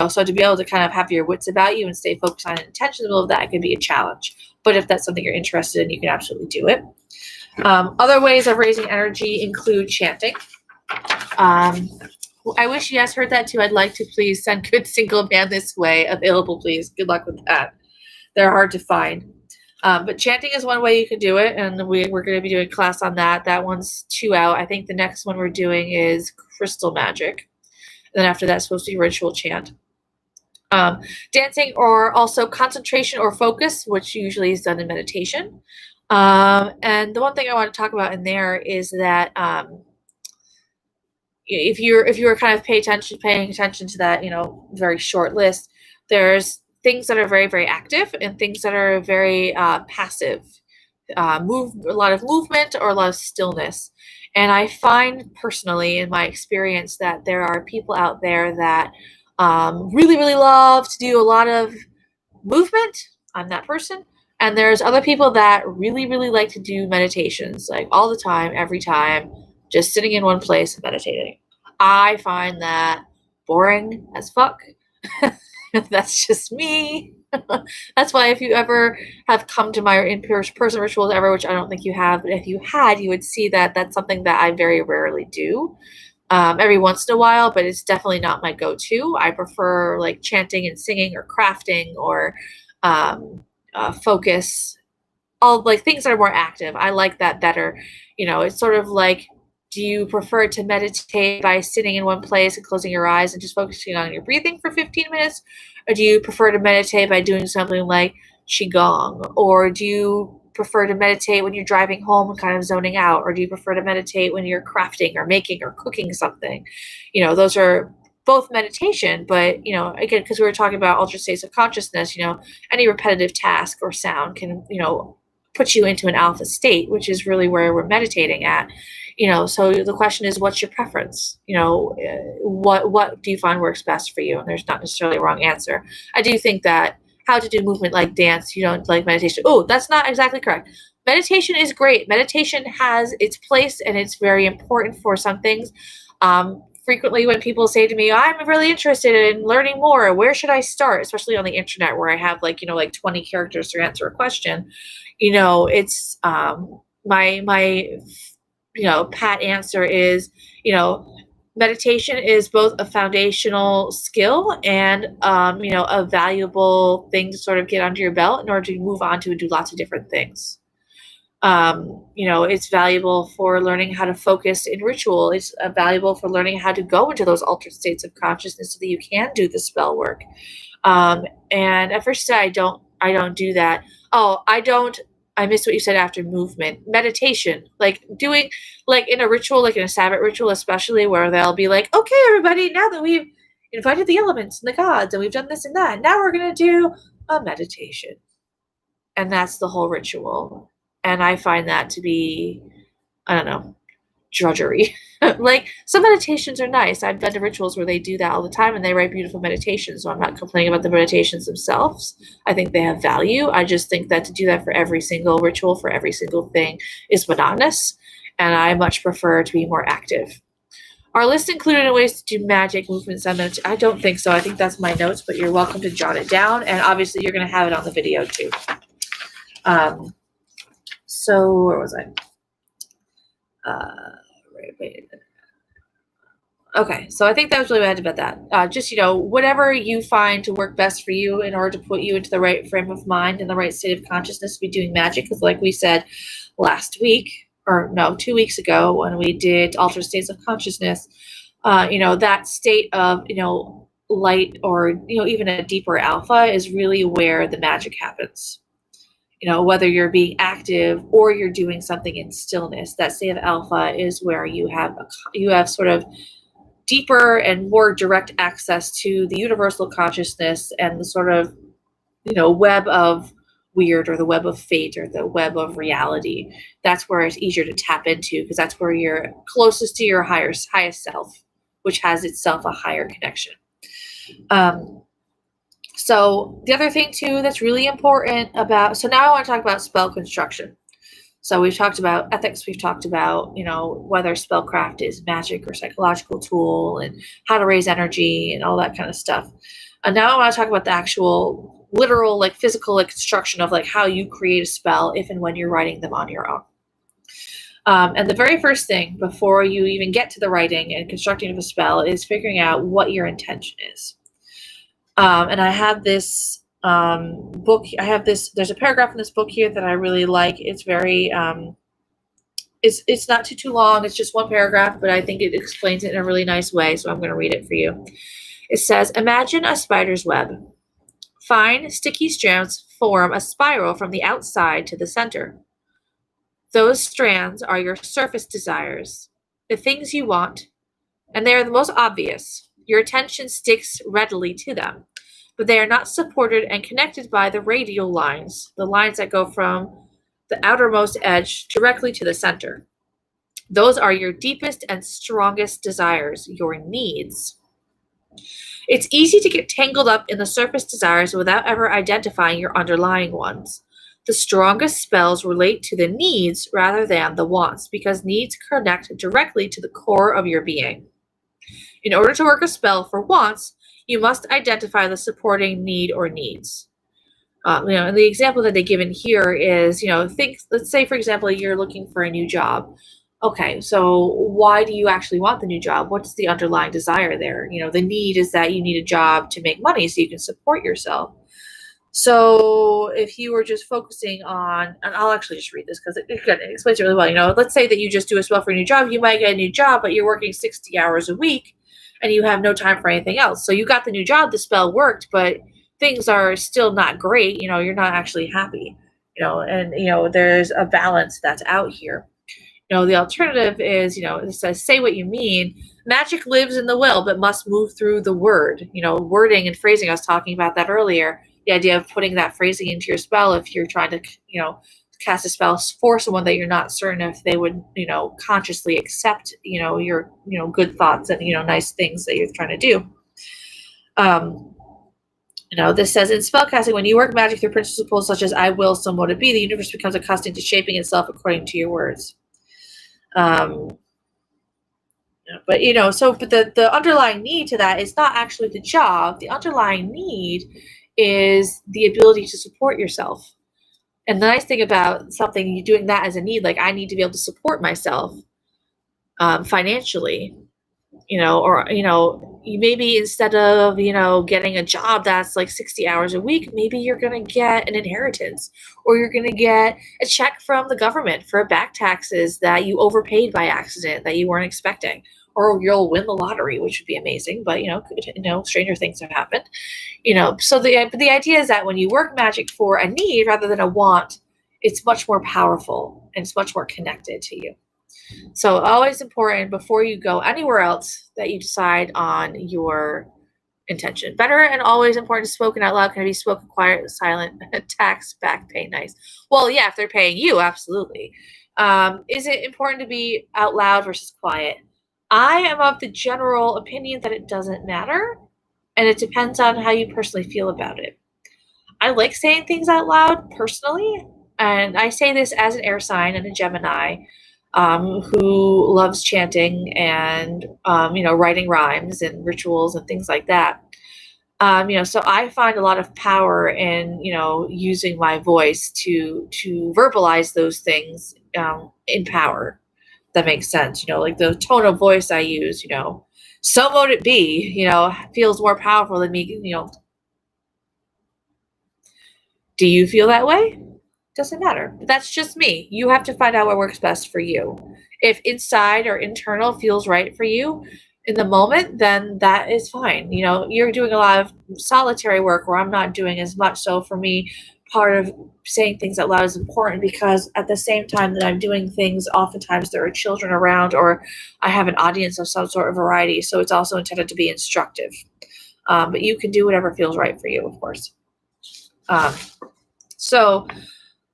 So to be able to kind of have your wits about you and stay focused on an intention in the middle of that can be a challenge. But if that's something you're interested in, you can absolutely do it. Other ways of raising energy include chanting. I wish you guys heard that too. I'd like to please send Good Single Man this way. Available, please. Good luck with that. They're hard to find. But chanting is one way you can do it, and we're going to be doing a class on that. That one's 2 out. I think the next one we're doing is crystal magic. And then after that, it's supposed to be ritual chant. Dancing, or also concentration or focus, which usually is done in meditation. And the one thing I want to talk about in there is that if you're kind of paying attention to that, very short list, there's things that are very, very active and things that are very passive. A lot of movement or a lot of stillness. And I find personally, in my experience, that there are people out there that really, really love to do a lot of movement. I'm that person. And there's other people that really, really like to do meditations, like all the time, every time, just sitting in one place and meditating. I find that boring as fuck. That's just me. That's why if you ever have come to my in-person rituals ever, which I don't think you have, but if you had, you would see that that's something that I very rarely do. Every once in a while, but it's definitely not my go-to. I prefer like chanting and singing or crafting or um, focus, all like things that are more active. I like that better. It's sort of like, do you prefer to meditate by sitting in one place and closing your eyes and just focusing on your breathing for 15 minutes? Or do you prefer to meditate by doing something like Qigong? Or do you prefer to meditate when you're driving home and kind of zoning out? Or do you prefer to meditate when you're crafting or making or cooking something? Those are both meditation, but again, because we were talking about altered states of consciousness, any repetitive task or sound can, put you into an alpha state, which is really where we're meditating at. So the question is, what's your preference? What do you find works best for you? And there's not necessarily a wrong answer. I do think that how to do movement like dance, you don't like meditation. Oh, that's not exactly correct. Meditation is great. Meditation has its place and it's very important for some things. Frequently when people say to me, I'm really interested in learning more, where should I start? Especially on the internet where I have like 20 characters to answer a question. It's my pat answer is, meditation is both a foundational skill and, a valuable thing to sort of get under your belt in order to move on to do lots of different things. It's valuable for learning how to focus in ritual. It's valuable for learning how to go into those altered states of consciousness so that you can do the spell work. And at first I don't do that. Oh, I missed what you said after movement. Meditation, like doing, like in a ritual, like in a Sabbath ritual, especially where they'll be like, okay, everybody, now that we've invited the elements and the gods and we've done this and that, now we're going to do a meditation. And that's the whole ritual. And I find that to be, I don't know, drudgery. Like some meditations are nice. I've been to rituals where they do that all the time and they write beautiful meditations. So I'm not complaining about the meditations themselves. I think they have value. I just think that to do that for every single ritual, for every single thing is monotonous. And I much prefer to be more active. Our list included ways to do magic, movements, and meditation. I don't think so. I think that's my notes, but you're welcome to jot it down. And obviously you're going to have it on the video too. So where was I? Wait. Okay, so I think that was really bad about that. Just, whatever you find to work best for you in order to put you into the right frame of mind and the right state of consciousness to be doing magic. Because like we said last week, or no, 2 weeks ago when we did altered states of consciousness, that state of, light or, even a deeper alpha is really where the magic happens. Whether you're being active or you're doing something in stillness, that state of alpha is where you have sort of deeper and more direct access to the universal consciousness and the sort of, web of weird or the web of fate or the web of reality. That's where it's easier to tap into because that's where you're closest to your highest self, which has itself a higher connection. So the other thing too that's really important so now I want to talk about spell construction. So we've talked about ethics, we've talked about, whether spellcraft is magic or psychological tool and how to raise energy and all that kind of stuff. And now I want to talk about the actual literal, like physical construction of like how you create a spell if and when you're writing them on your own. And the very first thing before you even get to the writing and constructing of a spell is figuring out what your intention is. And I have this book. There's a paragraph in this book here that I really like. It's very, it's not too long. It's just one paragraph, but I think it explains it in a really nice way. So I'm going to read it for you. It says, imagine a spider's web. Fine, sticky strands form a spiral from the outside to the center. Those strands are your surface desires, the things you want, and they are the most obvious. Your attention sticks readily to them, but they are not supported and connected by the radial lines, the lines that go from the outermost edge directly to the center. Those are your deepest and strongest desires, your needs. It's easy to get tangled up in the surface desires without ever identifying your underlying ones. The strongest spells relate to the needs rather than the wants, because needs connect directly to the core of your being. In order to work a spell for wants, you must identify the supporting need or needs. And the example that they give in here is, let's say, for example, you're looking for a new job. Okay, so why do you actually want the new job? What's the underlying desire there? The need is that you need a job to make money so you can support yourself. So if you were just focusing on, and I'll actually just read this because it explains it really well. Let's say that you just do a spell for a new job. You might get a new job, but you're working 60 hours a week and you have no time for anything else. So you got the new job, the spell worked, but things are still not great. You're not actually happy, and, there's a balance that's out here. The alternative is, it says, say what you mean. Magic lives in the will, but must move through the word. Wording and phrasing. I was talking about that earlier. The idea of putting that phrasing into your spell if you're trying to, cast a spell for someone that you're not certain if they would, consciously accept, your, good thoughts and, nice things that you're trying to do. This says, in spellcasting, when you work magic through principles such as I will, so mote it be, the universe becomes accustomed to shaping itself according to your words. But the underlying need to that is not actually the job. The underlying need is the ability to support yourself. And the nice thing about something, you doing that as a need, like I need to be able to support myself financially, or, you maybe instead of, getting a job that's like 60 hours a week, maybe you're going to get an inheritance, or you're going to get a check from the government for back taxes that you overpaid by accident that you weren't expecting, or you'll win the lottery, which would be amazing, but, stranger things have happened, so the idea is that when you work magic for a need rather than a want, it's much more powerful and it's much more connected to you. So always important before you go anywhere else that you decide on your intention. Better and always important, spoken out loud. Can it be spoken quiet, silent, tax, back pay, nice? Well, yeah, if they're paying you, absolutely. Is it important to be out loud versus quiet? I am of the general opinion that it doesn't matter, and it depends on how you personally feel about it. I like saying things out loud personally, and I say this as an air sign and a Gemini, who loves chanting and, writing rhymes and rituals and things like that. So I find a lot of power in, using my voice to verbalize those things in power. That makes sense. Like the tone of voice I use, so mote it be, feels more powerful than me, Do you feel that way? Doesn't matter. That's just me. You have to find out what works best for you. If inside or internal feels right for you in the moment, then that is fine. You're doing a lot of solitary work where I'm not doing as much. So for me, part of saying things out loud is important because at the same time that I'm doing things, oftentimes there are children around or I have an audience of some sort of variety. So it's also intended to be instructive. But you can do whatever feels right for you, of course. So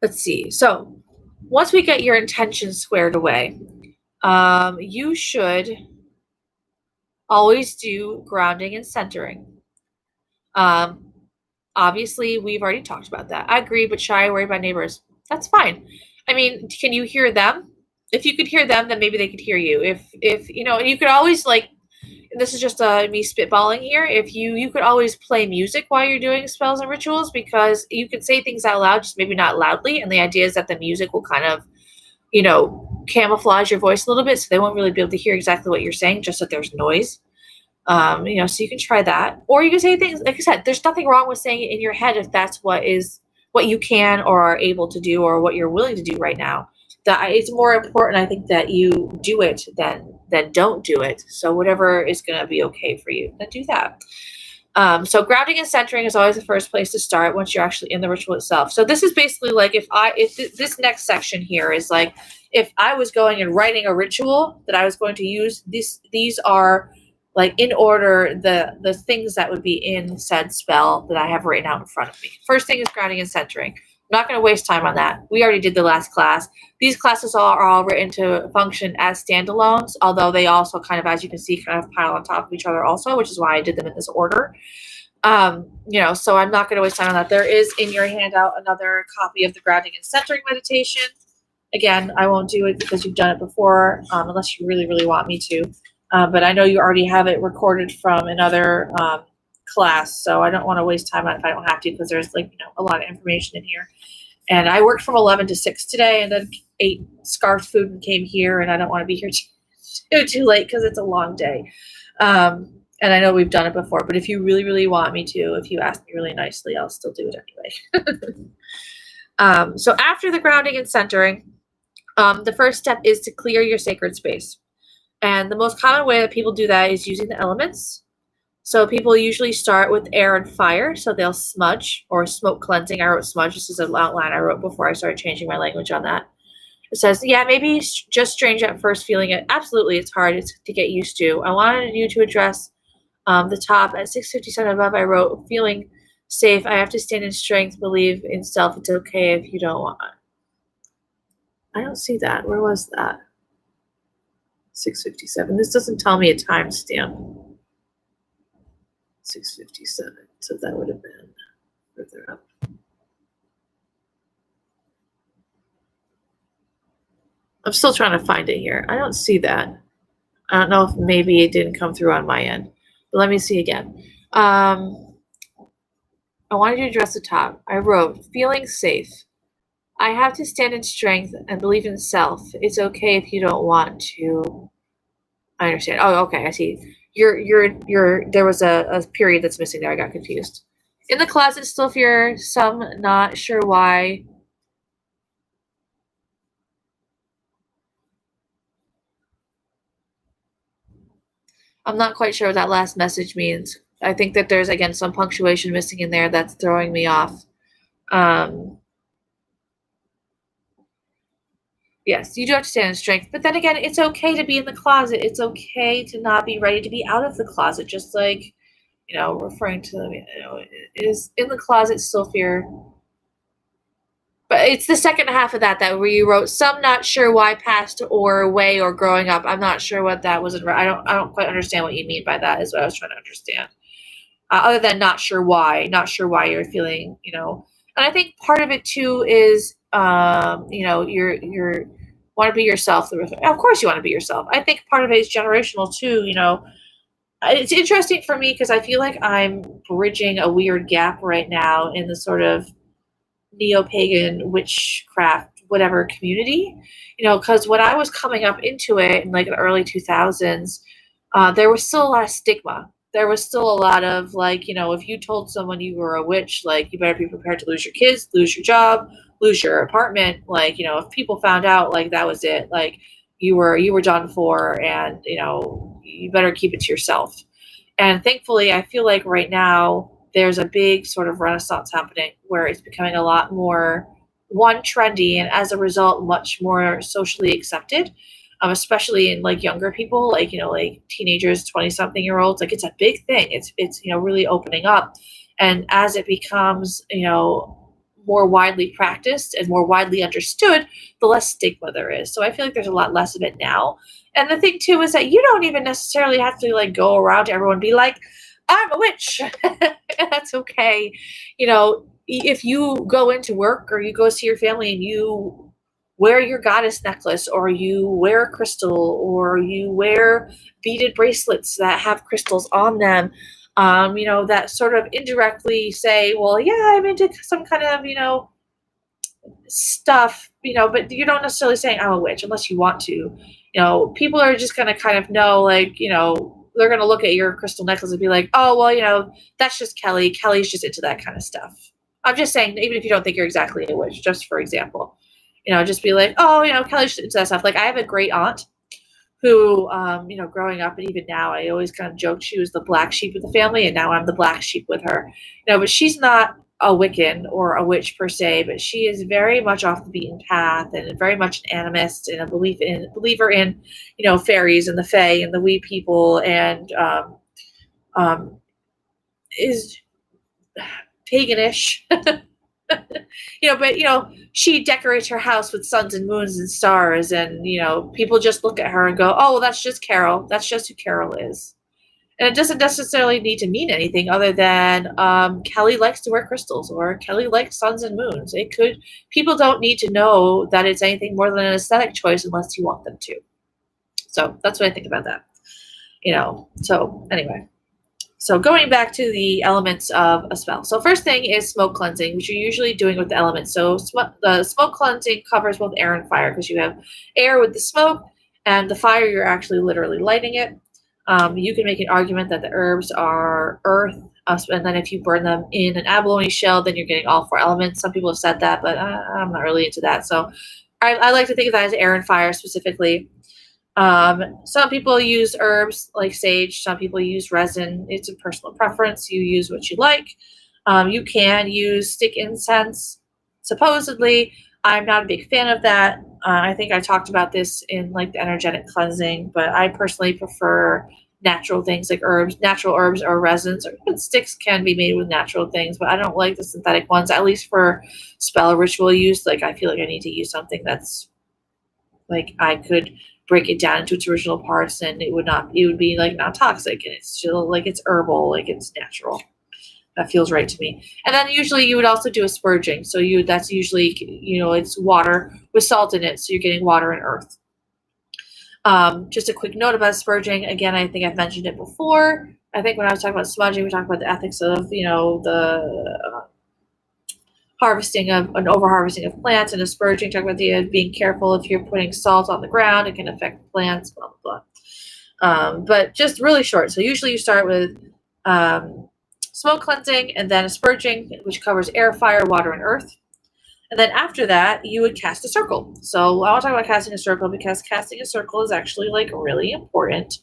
let's see. So once we get your intention squared away, you should always do grounding and centering. Obviously, we've already talked about that. I agree, but shy away by neighbors. That's fine. I mean, can you hear them? If you could hear them, then maybe they could hear you. If and you could always and this is just me spitballing here. If you could always play music while you're doing spells and rituals because you could say things out loud, just maybe not loudly. And the idea is that the music will kind of, camouflage your voice a little bit, so they won't really be able to hear exactly what you're saying, just that there's noise. So you can try that, or you can say things. Like I said, there's nothing wrong with saying it in your head if that's what you can or are able to do, or what you're willing to do right now. That it's more important, I think, that you do it than don't do it. So whatever is going to be okay for you, then do that. So grounding and centering is always the first place to start once you're actually in the ritual itself. So this is basically like if this next section here is like if I was going and writing a ritual that I was going to use, these are like in order the things that would be in said spell that I have written out in front of me. First thing is grounding and centering. I'm not going to waste time on that. We already did the last class. These classes are all written to function as standalones, although they also kind of, as you can see, kind of pile on top of each other also, which is why I did them in this order. So I'm not going to waste time on that. There is in your handout another copy of the grounding and centering meditation. Again, I won't do it because you've done it before, unless you really, really want me to. But I know you already have it recorded from another class, so I don't want to waste time on it if I don't have to, because there's like, a lot of information in here. And I worked from 11 to 6 today, and then ate scarf food and came here, and I don't want to be here too late because it's a long day. And I know we've done it before, but if you really, really want me to, if you ask me really nicely, I'll still do it anyway. So after the grounding and centering, the first step is to clear your sacred space. And the most common way that people do that is using the elements. So people usually start with air and fire. So they'll smudge or smoke cleansing. I wrote smudge. This is an outline I wrote before I started changing my language on that. It says, yeah, maybe just strange at first feeling it. Absolutely, it's hard to get used to. I wanted you to address the top at 657 above. I wrote, feeling safe. I have to stand in strength, believe in self. It's okay if you don't want. I don't see that. Where was that? 657. This doesn't tell me a timestamp. 657. So that would have been further up. I'm still trying to find it here. I don't see that. I don't know if maybe it didn't come through on my end. But let me see again. I wanted you to address the top. I wrote, feeling safe. I have to stand in strength and believe in self. It's okay if you don't want to. I understand. Oh, okay. I see. There was a period that's missing there. I got confused. In the closet, still fear, some not sure why. I'm not quite sure what that last message means. I think that there's, again, some punctuation missing in there that's throwing me off. Yes, you do have to stand in strength. But then again, it's okay to be in the closet. It's okay to not be ready to be out of the closet. Just like, referring to, it is in the closet, still fear. But it's the second half of that where you wrote, some not sure why, past or way or growing up. I'm not sure what that was. I don't quite understand what you mean by that, is what I was trying to understand. Other than not sure why you're feeling, And I think part of it too is, you're want to be yourself. Of course you want to be yourself. I think part of it is generational too. It's interesting for me because I feel like I'm bridging a weird gap right now in the sort of neo-pagan witchcraft whatever community, because when I was coming up into it in like the early 2000s, there was still a lot of stigma. There was still a lot of like, if you told someone you were a witch, like, you better be prepared to lose your kids, lose your job, lose your apartment. Like, if people found out, like, that was it, like you were done for, and you better keep it to yourself. And thankfully, I feel like right now there's a big sort of renaissance happening where it's becoming a lot more, one, trendy, and as a result, much more socially accepted, especially in like younger people, like, like teenagers, 20-something-year-olds. Like, it's a big thing. It's really opening up. And as it becomes, more widely practiced and more widely understood, the less stigma there is. So I feel like there's a lot less of it now. And the thing too is that you don't even necessarily have to like go around to everyone and be like, I'm a witch. That's okay. If you go into work or you go see your family and you wear your goddess necklace, or you wear a crystal, or you wear beaded bracelets that have crystals on them, that sort of indirectly say, well, yeah, I'm into some kind of, stuff, but you're not necessarily saying I'm a witch unless you want to. People are just going to kind of know, like, they're going to look at your crystal necklace and be like, oh, well, that's just Kelly. Kelly's just into that kind of stuff. I'm just saying, even if you don't think you're exactly a witch, just for example, just be like, oh, Kelly's just into that stuff. Like, I have a great aunt who, growing up and even now, I always kind of joked she was the black sheep of the family, and now I'm the black sheep with her. But she's not a Wiccan or a witch per se, but she is very much off the beaten path and very much an animist and a believer in, fairies and the fae and the wee people, and is paganish. But she decorates her house with suns and moons and stars, and people just look at her and go, oh, well, that's just Carol. That's just who Carol is. And it doesn't necessarily need to mean anything other than Kelly likes to wear crystals, or Kelly likes suns and moons. People don't need to know that it's anything more than an aesthetic choice unless you want them to. So that's what I think about that. So anyway. So going back to the elements of a spell. So first thing is smoke cleansing, which you're usually doing with the elements. So the smoke cleansing covers both air and fire because you have air with the smoke, and the fire you're actually literally lighting it. You can make an argument that the herbs are earth, and then if you burn them in an abalone shell, then you're getting all 4 elements. Some people have said that, but I'm not really into that. So I like to think of that as air and fire specifically. Some people use herbs like sage. Some people use resin. It's a personal preference. You use what you like. You can use stick incense. Supposedly, I'm not a big fan of that. I think I talked about this in like the energetic cleansing, but I personally prefer natural things like herbs, natural herbs or resins. Or even sticks can be made with natural things, but I don't like the synthetic ones, at least for spell ritual use. Like I feel like I need to use something that's like I could break it down into its original parts and it would be like not toxic and it's still like it's herbal, like it's natural. That feels right to me. And then usually you would also do a spurging. So that's usually, it's water with salt in it. So you're getting water and earth. Just a quick note about spurging. Again, I think I've mentioned it before. I think when I was talking about smudging, we talked about the ethics of, the over-harvesting of plants, and a spurging, talk about the idea of being careful if you're putting salt on the ground, it can affect plants, blah, blah, blah. But just really short. So usually you start with smoke cleansing and then a spurging, which covers air, fire, water, and earth. And then after that, you would cast a circle. So I want to talk about casting a circle because casting a circle is actually like really important.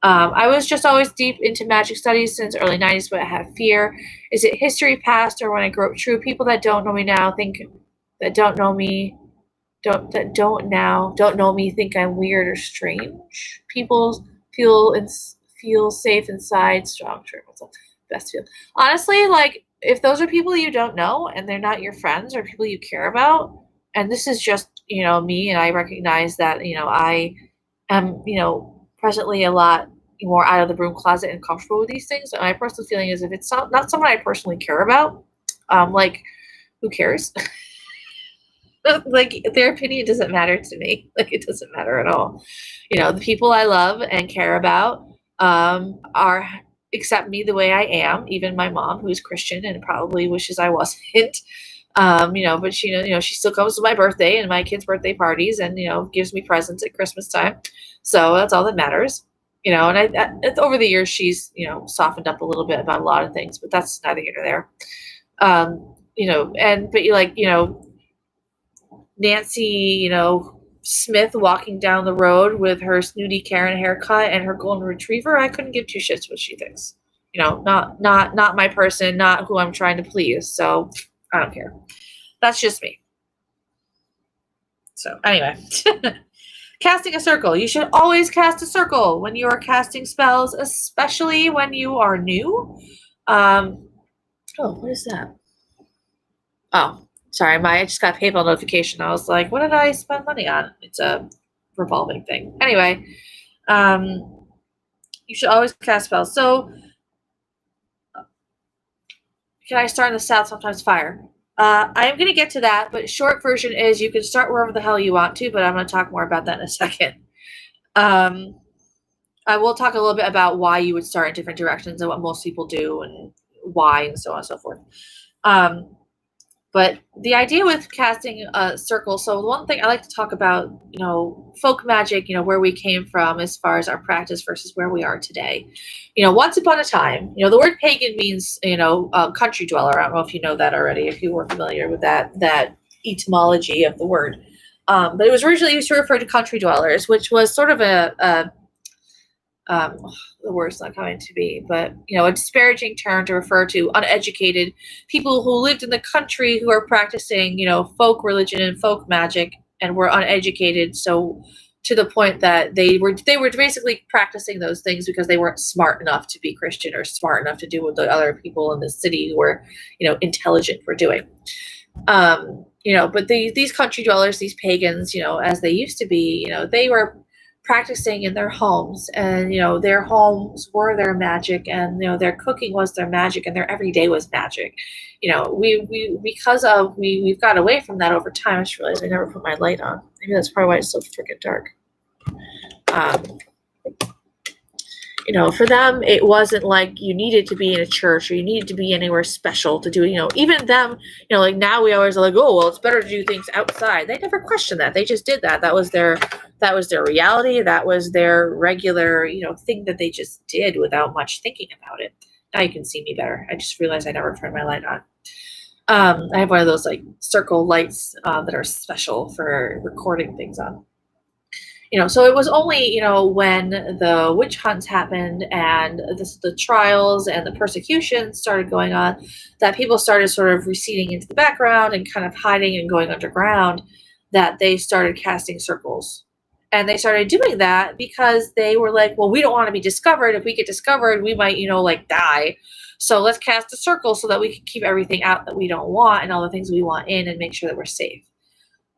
I was just always deep into magic studies since early 90s, but I have fear. Is it history past or when I grew up true? People that don't know me now don't know me think I'm weird or strange. People feel safe inside, strong, sure, best feel. Honestly, like if those are people you don't know and they're not your friends or people you care about, and this is just, me, and I recognize that, I am, presently a lot more out of the broom closet and comfortable with these things. And my personal feeling is if it's not someone I personally care about, like who cares? Like their opinion doesn't matter to me. Like it doesn't matter at all. The people I love and care about are accept me the way I am. Even my mom, who's Christian and probably wishes I wasn't. But she still comes to my birthday and my kids' birthday parties and, gives me presents at Christmas time. So that's all that matters, and over the years, she's, softened up a little bit about a lot of things, but that's neither here nor there. Nancy, Smith walking down the road with her snooty Karen haircut and her golden retriever, I couldn't give 2 shits what she thinks. Not my person, not who I'm trying to please. So I don't care. That's just me. So anyway, casting a circle. You should always cast a circle when you are casting spells, especially when you are new. What is that? Oh, sorry, I just got a PayPal notification. I was like, what did I spend money on? It's a revolving thing. Anyway, you should always cast spells. So can I start in the south, sometimes fire? I am going to get to that, but short version is you can start wherever the hell you want to, but I'm going to talk more about that in a second. I will talk a little bit about why you would start in different directions and what most people do and why and so on and so forth. But the idea with casting a circle, so one thing I like to talk about, folk magic, where we came from as far as our practice versus where we are today. Once upon a time, the word pagan means, country dweller. I don't know if you know that already, if you were familiar with that etymology of the word. But it was originally used to refer to country dwellers, which was sort of the word's not coming to be, but a disparaging term to refer to uneducated people who lived in the country who are practicing, folk religion and folk magic and were uneducated. So to the point that they were basically practicing those things because they weren't smart enough to be Christian or smart enough to do what the other people in the city who were, intelligent were doing. But these country dwellers, these pagans, as they used to be, they were practicing in their homes, and their homes were their magic, and their cooking was their magic, and their everyday was magic. We've got away from that over time. I just realized I never put my light on. Maybe that's probably why it's so freaking dark. For them, it wasn't like you needed to be in a church or you needed to be anywhere special to do it. Even them, like now we always are like, oh, well, it's better to do things outside. They never questioned that. They just did that. That was their reality. That was their regular, thing that they just did without much thinking about it. Now you can see me better. I just realized I never turned my light on. I have one of those like circle lights that are special for recording things on. So it was only, when the witch hunts happened and the trials and the persecution started going on, that people started sort of receding into the background and kind of hiding and going underground, that they started casting circles. And they started doing that because they were like, well, we don't want to be discovered. If we get discovered, we might, die. So let's cast a circle so that we can keep everything out that we don't want and all the things we want in and make sure that we're safe.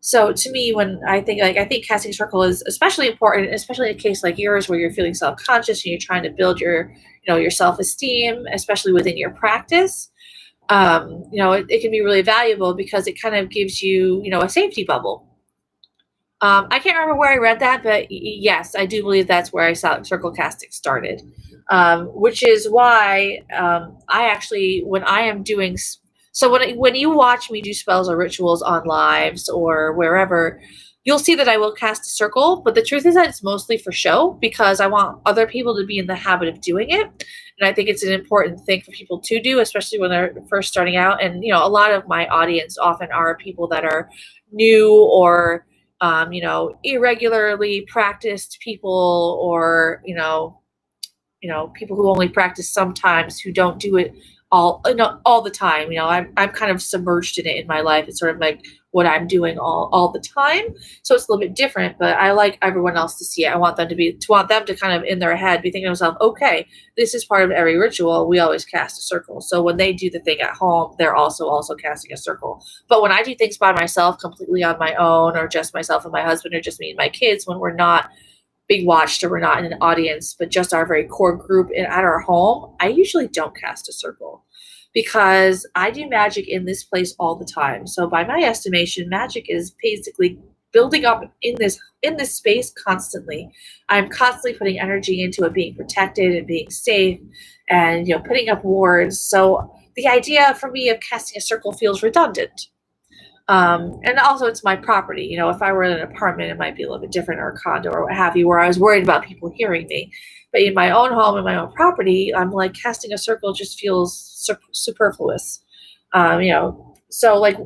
So to me, when I think casting a circle is especially important, especially in a case like yours where you're feeling self-conscious and you're trying to build your, your self-esteem, especially within your practice. It can be really valuable because it kind of gives you, a safety bubble. I can't remember where I read that, but yes, I do believe that's where I saw circle casting started, which is why I actually, when I am doing so when you watch me do spells or rituals on lives or wherever, you'll see that I will cast a circle, but the truth is that it's mostly for show because I want other people to be in the habit of doing it. And I think it's an important thing for people to do, especially when they're first starting out. And, a lot of my audience often are people that are new or, irregularly practiced people or, people who only practice sometimes who don't do it all the time. I'm kind of submerged in it in my life. It's sort of like what I'm doing all the time. So it's a little bit different, but I like everyone else to see it. I want them to kind of in their head be thinking to themselves, okay, this is part of every ritual. We always cast a circle. So when they do the thing at home, they're also casting a circle. But when I do things by myself, completely on my own, or just myself and my husband, or just me and my kids, when we're not being watched or we're not in an audience, but just our very core group at our home, I usually don't cast a circle because I do magic in this place all the time. So by my estimation, magic is basically building up in this space constantly. I'm constantly putting energy into it being protected and being safe and putting up wards. So the idea for me of casting a circle feels redundant. And also it's my property. If I were in an apartment, it might be a little bit different, or a condo or what have you, where I was worried about people hearing me. But in my own home and my own property, I'm like casting a circle just feels superfluous. So like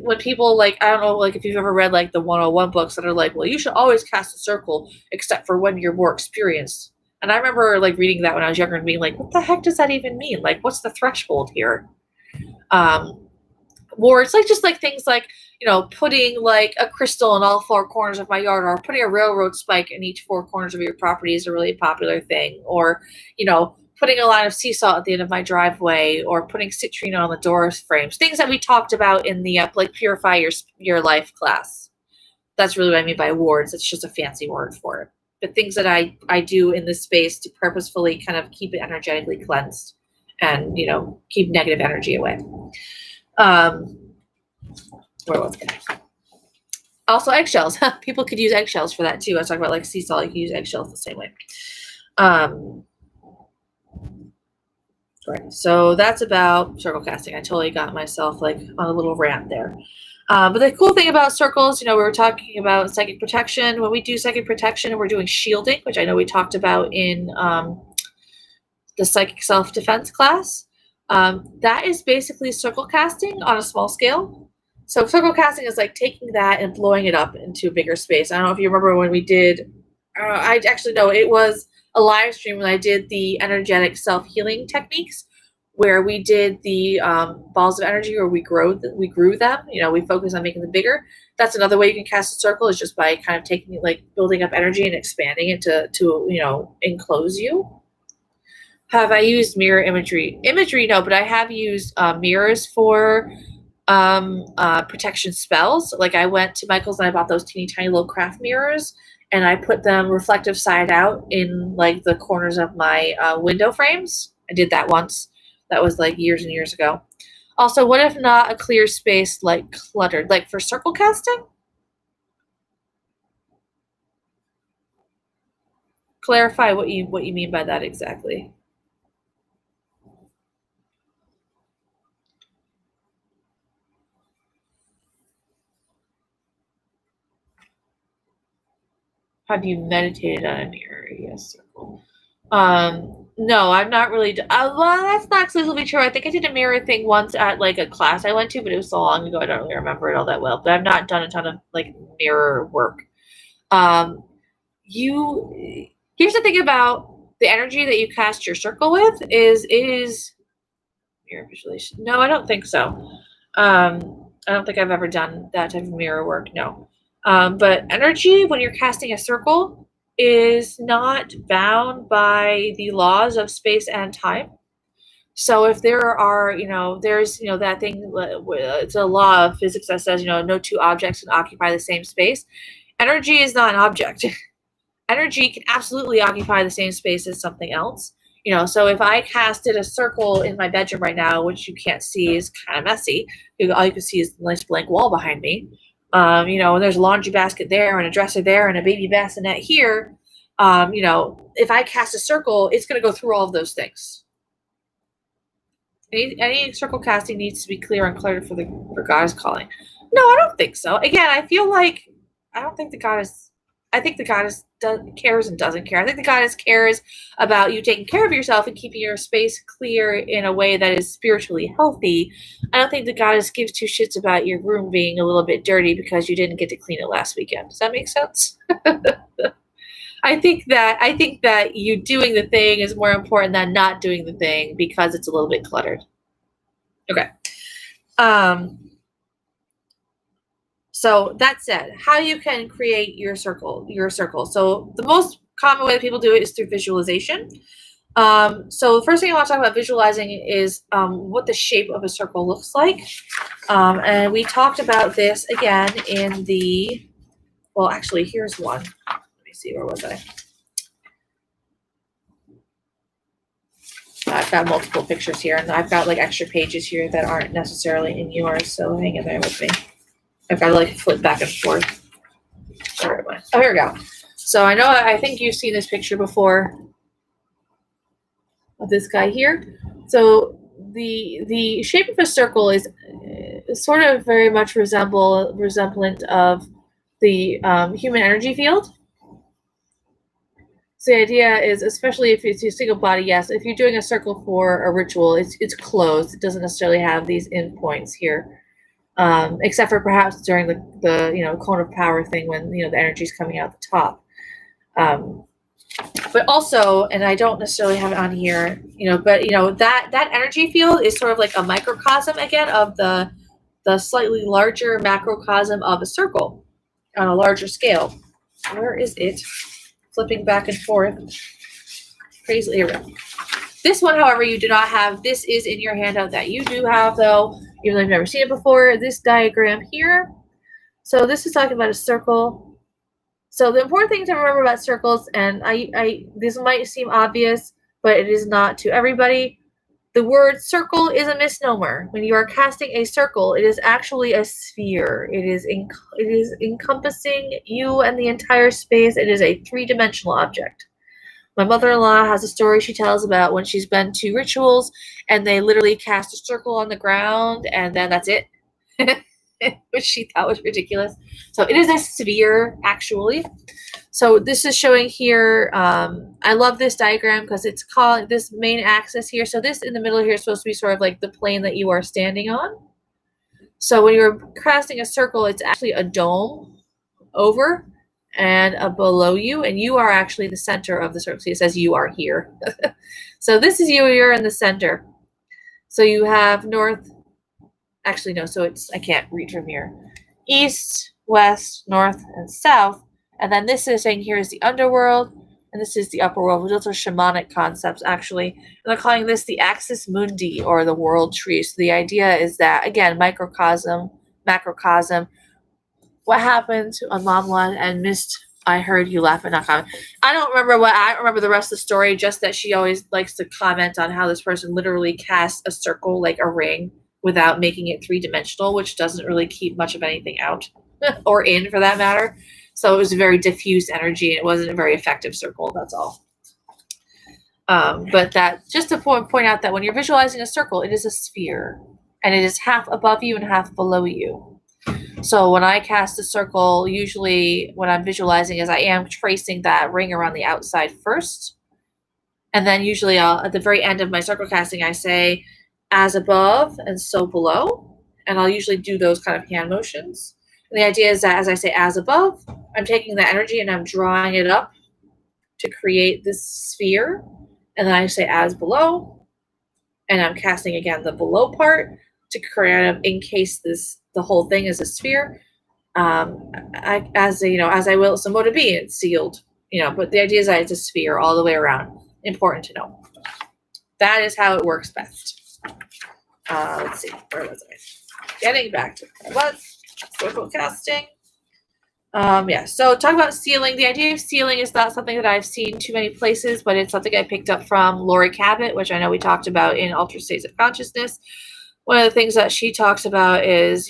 when people I don't know, if you've ever read the 101 books that are like, well, you should always cast a circle except for when you're more experienced. And I remember reading that when I was younger and being like, what the heck does that even mean? What's the threshold here? Wards, just things like, putting a crystal in all four corners of my yard, or putting a railroad spike in each four corners of your property is a really popular thing. Or, putting a line of sea salt at the end of my driveway, or putting citrine on the door frames, things that we talked about in the Purify Your Life class. That's really what I mean by wards. It's just a fancy word for it. But things that I do in this space to purposefully kind of keep it energetically cleansed and, keep negative energy away. Where was it? Also eggshells. People could use eggshells for that too. I was talking about sea salt. You can use eggshells the same way. Right. So that's about circle casting. I totally got myself on a little rant there. But the cool thing about circles, we were talking about psychic protection. When we do psychic protection, we're doing shielding, which I know we talked about in the psychic self-defense class. That is basically circle casting on a small scale. So circle casting is taking that and blowing it up into a bigger space. I don't know if you remember when we did, I actually know it was a live stream when I did the energetic self-healing techniques, where we did the balls of energy, where we grew them. We focus on making them bigger. That's another way you can cast a circle, is just by kind of taking building up energy and expanding it to enclose you. Have I used mirror imagery? No, but I have used mirrors for protection spells. I went to Michael's and I bought those teeny tiny little craft mirrors, and I put them reflective side out in the corners of my window frames. I did that once. That was years and years ago. Also, what if not a clear space cluttered, for circle casting? clarify what you mean by that exactly. Have you meditated on a mirror? Yes, circle. No, I'm not really. Well, that's not exclusively true. I think I did a mirror thing once at like a class I went to, but it was so long ago I don't really remember it all that well. But I've not done a ton of like mirror work. Um, you Here's the thing about the energy that you cast your circle with is it is mirror visualization. No, I don't think so. I don't think I've ever done that type of mirror work. No. But energy, when you're casting a circle, is not bound by the laws of space and time. So if there are, there's, that thing, it's a law of physics that says, no two objects can occupy the same space. Energy is not an object. Energy can absolutely occupy the same space as something else. So if I casted a circle in my bedroom right now, which you can't see is kind of messy, all you can see is the nice blank wall behind me. And there's a laundry basket there and a dresser there and a baby bassinet here. If I cast a circle, it's going to go through all of those things. Any circle casting needs to be clear and clear for God's calling. No, I don't think so. Again, I feel like I don't think the goddess. I think the goddess cares and doesn't care. I think the goddess cares about you taking care of yourself and keeping your space clear in a way that is spiritually healthy. I don't think the goddess gives two shits about your room being a little bit dirty because you didn't get to clean it last weekend. Does that make sense? I think that you doing the thing is more important than not doing the thing because it's a little bit cluttered. Okay. So that said, how you can create your circle. So the most common way that people do it is through visualization. So the first thing I want to talk about visualizing is what the shape of a circle looks like. And we talked about this again in the, well, actually, here's one. Let me see, where was I? I've got multiple pictures here, and I've got like extra pages here that aren't necessarily in yours, so hang in there with me. I've got to like flip back and forth. Where am I? Oh, here we go. So I think you've seen this picture before of this guy here. So the shape of a circle is sort of very much resemblant of the human energy field. So the idea is, especially if it's a single body, yes, if you're doing a circle for a ritual, it's closed. It doesn't necessarily have these endpoints here. Except for perhaps during the cone of power thing when the energy is coming out the top. But also, and I don't necessarily have it on here, but that energy field is sort of like a microcosm again of the slightly larger macrocosm of a circle on a larger scale. Where is it? Flipping back and forth. Crazy. Here we go. This one, however, you do not have. This is in your handout that you do have, though, even though you've never seen it before. This diagram here. So this is talking about a circle. So the important thing to remember about circles, and this might seem obvious, but it is not to everybody. The word circle is a misnomer. When you are casting a circle, it is actually a sphere. It is encompassing you and the entire space. It is a three-dimensional object. My mother-in-law has a story she tells about when she's been to rituals and they literally cast a circle on the ground and then that's it, which she thought was ridiculous. So it is a sphere, actually. So this is showing here, I love this diagram because it's called this main axis here. So this in the middle here is supposed to be sort of like the plane that you are standing on. So when you're casting a circle, it's actually a dome over and below you, and you are actually the center of the circle. See, it says you are here. So this is you, you're in the center. So you have north, actually no, so it's, I can't read from here. East, west, north, and south. And then this is saying here is the underworld, and this is the upper world. Those are shamanic concepts, actually. And they're calling this the axis mundi, or the world tree. So the idea is that, again, microcosm, macrocosm. What happened to Amamla and missed? I heard you laugh at not comment. I don't remember the rest of the story, just that she always likes to comment on how this person literally casts a circle like a ring without making it three-dimensional, which doesn't really keep much of anything out or in for that matter. So it was a very diffuse energy. It wasn't a very effective circle. That's all. But that just to point out that when you're visualizing a circle, it is a sphere, and it is half above you and half below you. So when I cast a circle, usually what I'm visualizing is I am tracing that ring around the outside first. And then usually at the very end of my circle casting, I say as above and so below. And I'll usually do those kind of hand motions. And the idea is that as I say as above, I'm taking that energy and I'm drawing it up to create this sphere. And then I say as below, and I'm casting again the below part to create, in case the whole thing is a sphere. As I will it somewhat to be, it's sealed. But the idea is that it's a sphere all the way around. Important to know. That is how it works best. Let's see, where was I? Getting back to what circle casting. So talk about sealing. The idea of sealing is not something that I've seen too many places, but it's something I picked up from Lori Cabot, which I know we talked about in Altered States of Consciousness. One of the things that she talks about is,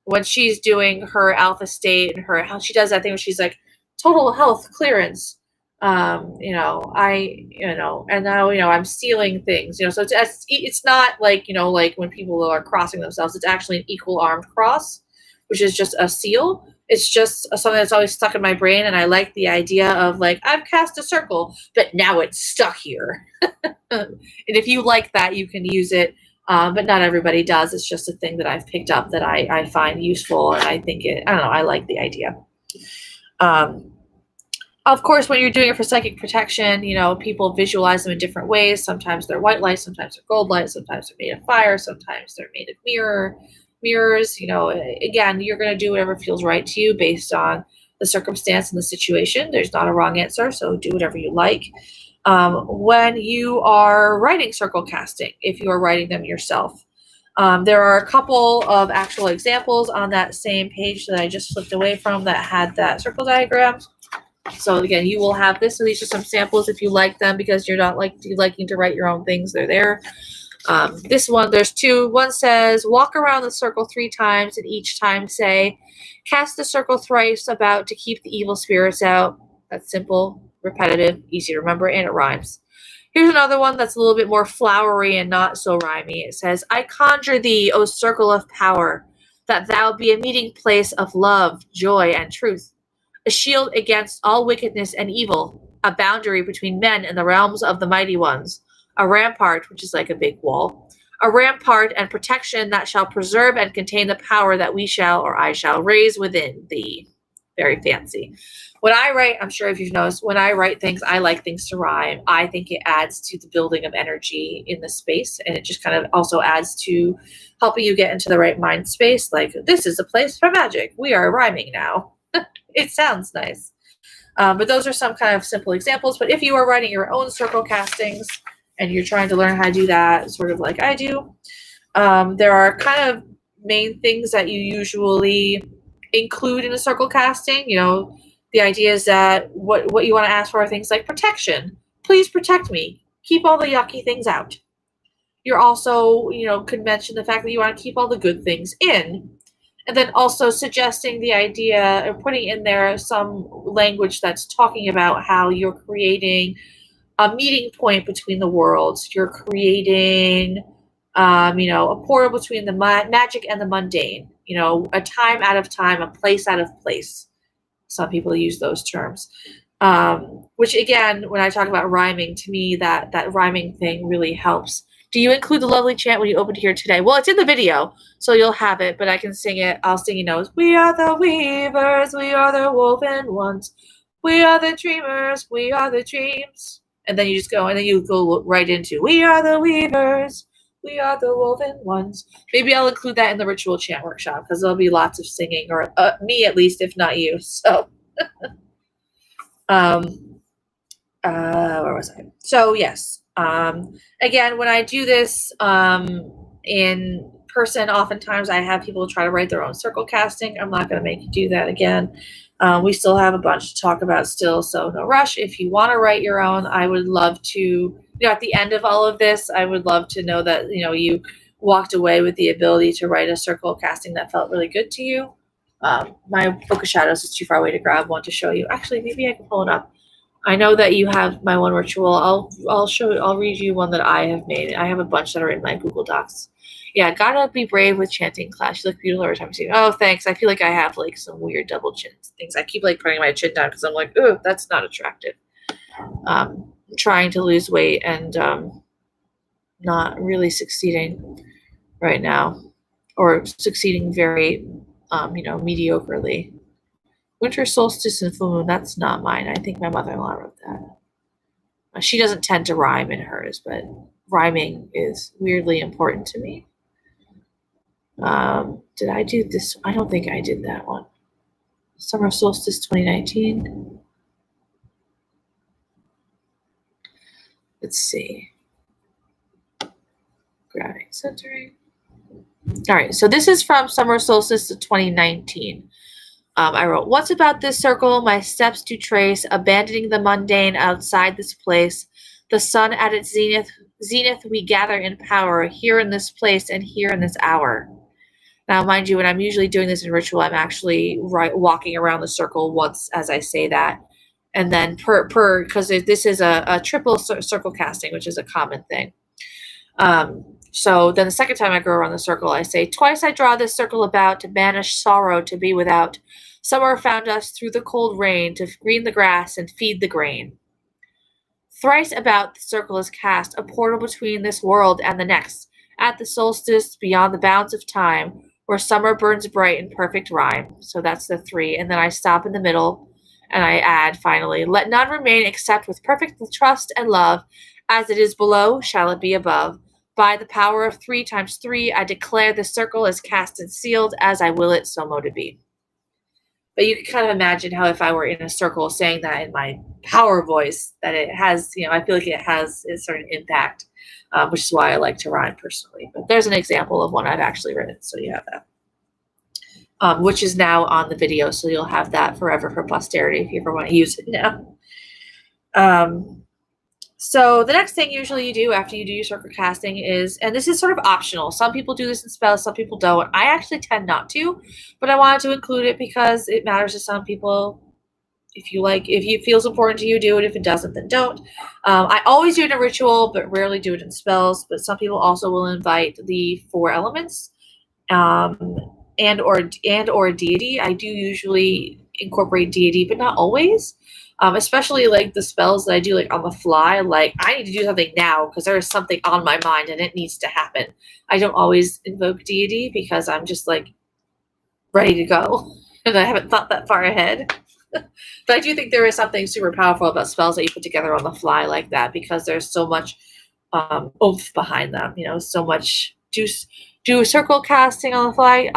when she's doing her alpha state and how she does that thing where she's like total health clearance. And now, I'm sealing things, so it's not like, like when people are crossing themselves, it's actually an equal armed cross, which is just a seal. It's just something that's always stuck in my brain. And I like the idea of like, I've cast a circle, but now it's stuck here. And if you like that, you can use it. But not everybody does. It's just a thing that I've picked up that I find useful. And I think I like the idea. Of course, when you're doing it for psychic protection, people visualize them in different ways. Sometimes they're white light, sometimes they're gold light, sometimes they're made of fire, sometimes they're made of mirrors. Again, you're going to do whatever feels right to you based on the circumstance and the situation. There's not a wrong answer, so do whatever you like. When you are writing circle casting, if you are writing them yourself, there are a couple of actual examples on that same page that I just flipped away from that had that circle diagram. So again, you will have this. So these are some samples if you like them, because you're not liking to write your own things. They're there. This one, there's two. One says, walk around the circle 3 times, and each time say, cast the circle thrice about to keep the evil spirits out. That's simple, repetitive, easy to remember, and it rhymes. Here's another one that's a little bit more flowery and not so rhymey. It says, I conjure thee, O circle of power, that thou be a meeting place of love, joy, and truth, a shield against all wickedness and evil, a boundary between men and the realms of the mighty ones, a rampart, which is like a big wall, a rampart and protection that shall preserve and contain the power that we shall, or I shall, raise within thee. Very fancy. When I write, I'm sure if you've noticed, when I write things, I like things to rhyme. I think it adds to the building of energy in the space, and it just kind of also adds to helping you get into the right mind space. Like, this is a place for magic. We are rhyming now. It sounds nice. But those are some kind of simple examples. But if you are writing your own circle castings and you're trying to learn how to do that, sort of like I do, there are kind of main things that you usually include in a circle casting. The idea is that what you want to ask for are things like protection. Please protect me. Keep all the yucky things out. You're also, could mention the fact that you want to keep all the good things in. And then also suggesting the idea of putting in there some language that's talking about how you're creating a meeting point between the worlds. You're creating, a portal between the magic and the mundane. A time out of time, a place out of place. Some people use those terms. Which again, when I talk about rhyming, to me that rhyming thing really helps. Do you include the lovely chant when you opened here today? Well, it's in the video, so you'll have it, but I can sing it. I'll sing, we are the weavers, we are the woven ones, we are the dreamers, we are the dreams. And then you just go, and then you go right into, we are the weavers, we are the woven ones. Maybe I'll include that in the ritual chant workshop, because there'll be lots of singing, or me at least, if not you. So, where was I? So, yes. Again, when I do this in person, oftentimes I have people try to write their own circle casting. I'm not going to make you do that again. We still have a bunch to talk about still, so no rush. If you want to write your own, I would love to, at the end of all of this, I would love to know that, you walked away with the ability to write a circle casting that felt really good to you. My Book of Shadows is too far away to grab one to show you. Actually, maybe I can pull it up. I know that you have my one ritual. I'll read you one that I have made. I have a bunch that are in my Google Docs. Yeah, gotta be brave with chanting class. You look beautiful every time you see me. Oh, thanks. I feel like I have like some weird double chin things. I keep like putting my chin down because I'm like, ooh, that's not attractive. Trying to lose weight and not really succeeding right now, or succeeding very, mediocrely. Winter solstice and full moon. That's not mine. I think my mother-in-law wrote that. She doesn't tend to rhyme in hers, but rhyming is weirdly important to me. Did I do this? I don't think I did that one. Summer solstice 2019. Let's see. Grounding, centering. All right, so this is from Summer Solstice of 2019. I wrote, "What's about this circle? My steps to trace, abandoning the mundane outside this place. The sun at its zenith we gather in power, here in this place and here in this hour." Now, mind you, when I'm usually doing this in ritual, I'm actually walking around the circle once as I say that. And then because this is a triple circle casting, which is a common thing. So then the second time I go around the circle, I say, "Twice I draw this circle about to banish sorrow to be without. Summer found us through the cold rain to green the grass and feed the grain. Thrice about the circle is cast, a portal between this world and the next, at the solstice beyond the bounds of time, where summer burns bright in perfect rhyme." So that's the 3. And then I stop in the middle and I add finally, "Let none remain except with perfect trust and love. As it is below, shall it be above. By the power of 3 times 3, I declare the circle is cast and sealed, as I will it so mote to be." But you can kind of imagine how if I were in a circle saying that in my power voice, that it has, I feel like it has a certain impact, which is why I like to rhyme personally. But there's an example of one I've actually written, so you have that, which is now on the video, so you'll have that forever for posterity if you ever want to use it now. So the next thing usually you do after you do your circle casting is, and this is sort of optional. Some people do this in spells, some people don't. I actually tend not to, but I wanted to include it because it matters to some people. If it feels important to you, do it. If it doesn't, then don't. I always do it in a ritual, but rarely do it in spells. But some people also will invite the 4 elements, and or deity. I do usually incorporate deity, but not always. Especially like the spells that I do like on the fly, like I need to do something now because there is something on my mind and it needs to happen. I don't always invoke deity because I'm just like ready to go and I haven't thought that far ahead. But I do think there is something super powerful about spells that you put together on the fly like that because there's so much oomph behind them, so much juice. Do circle casting on the fly?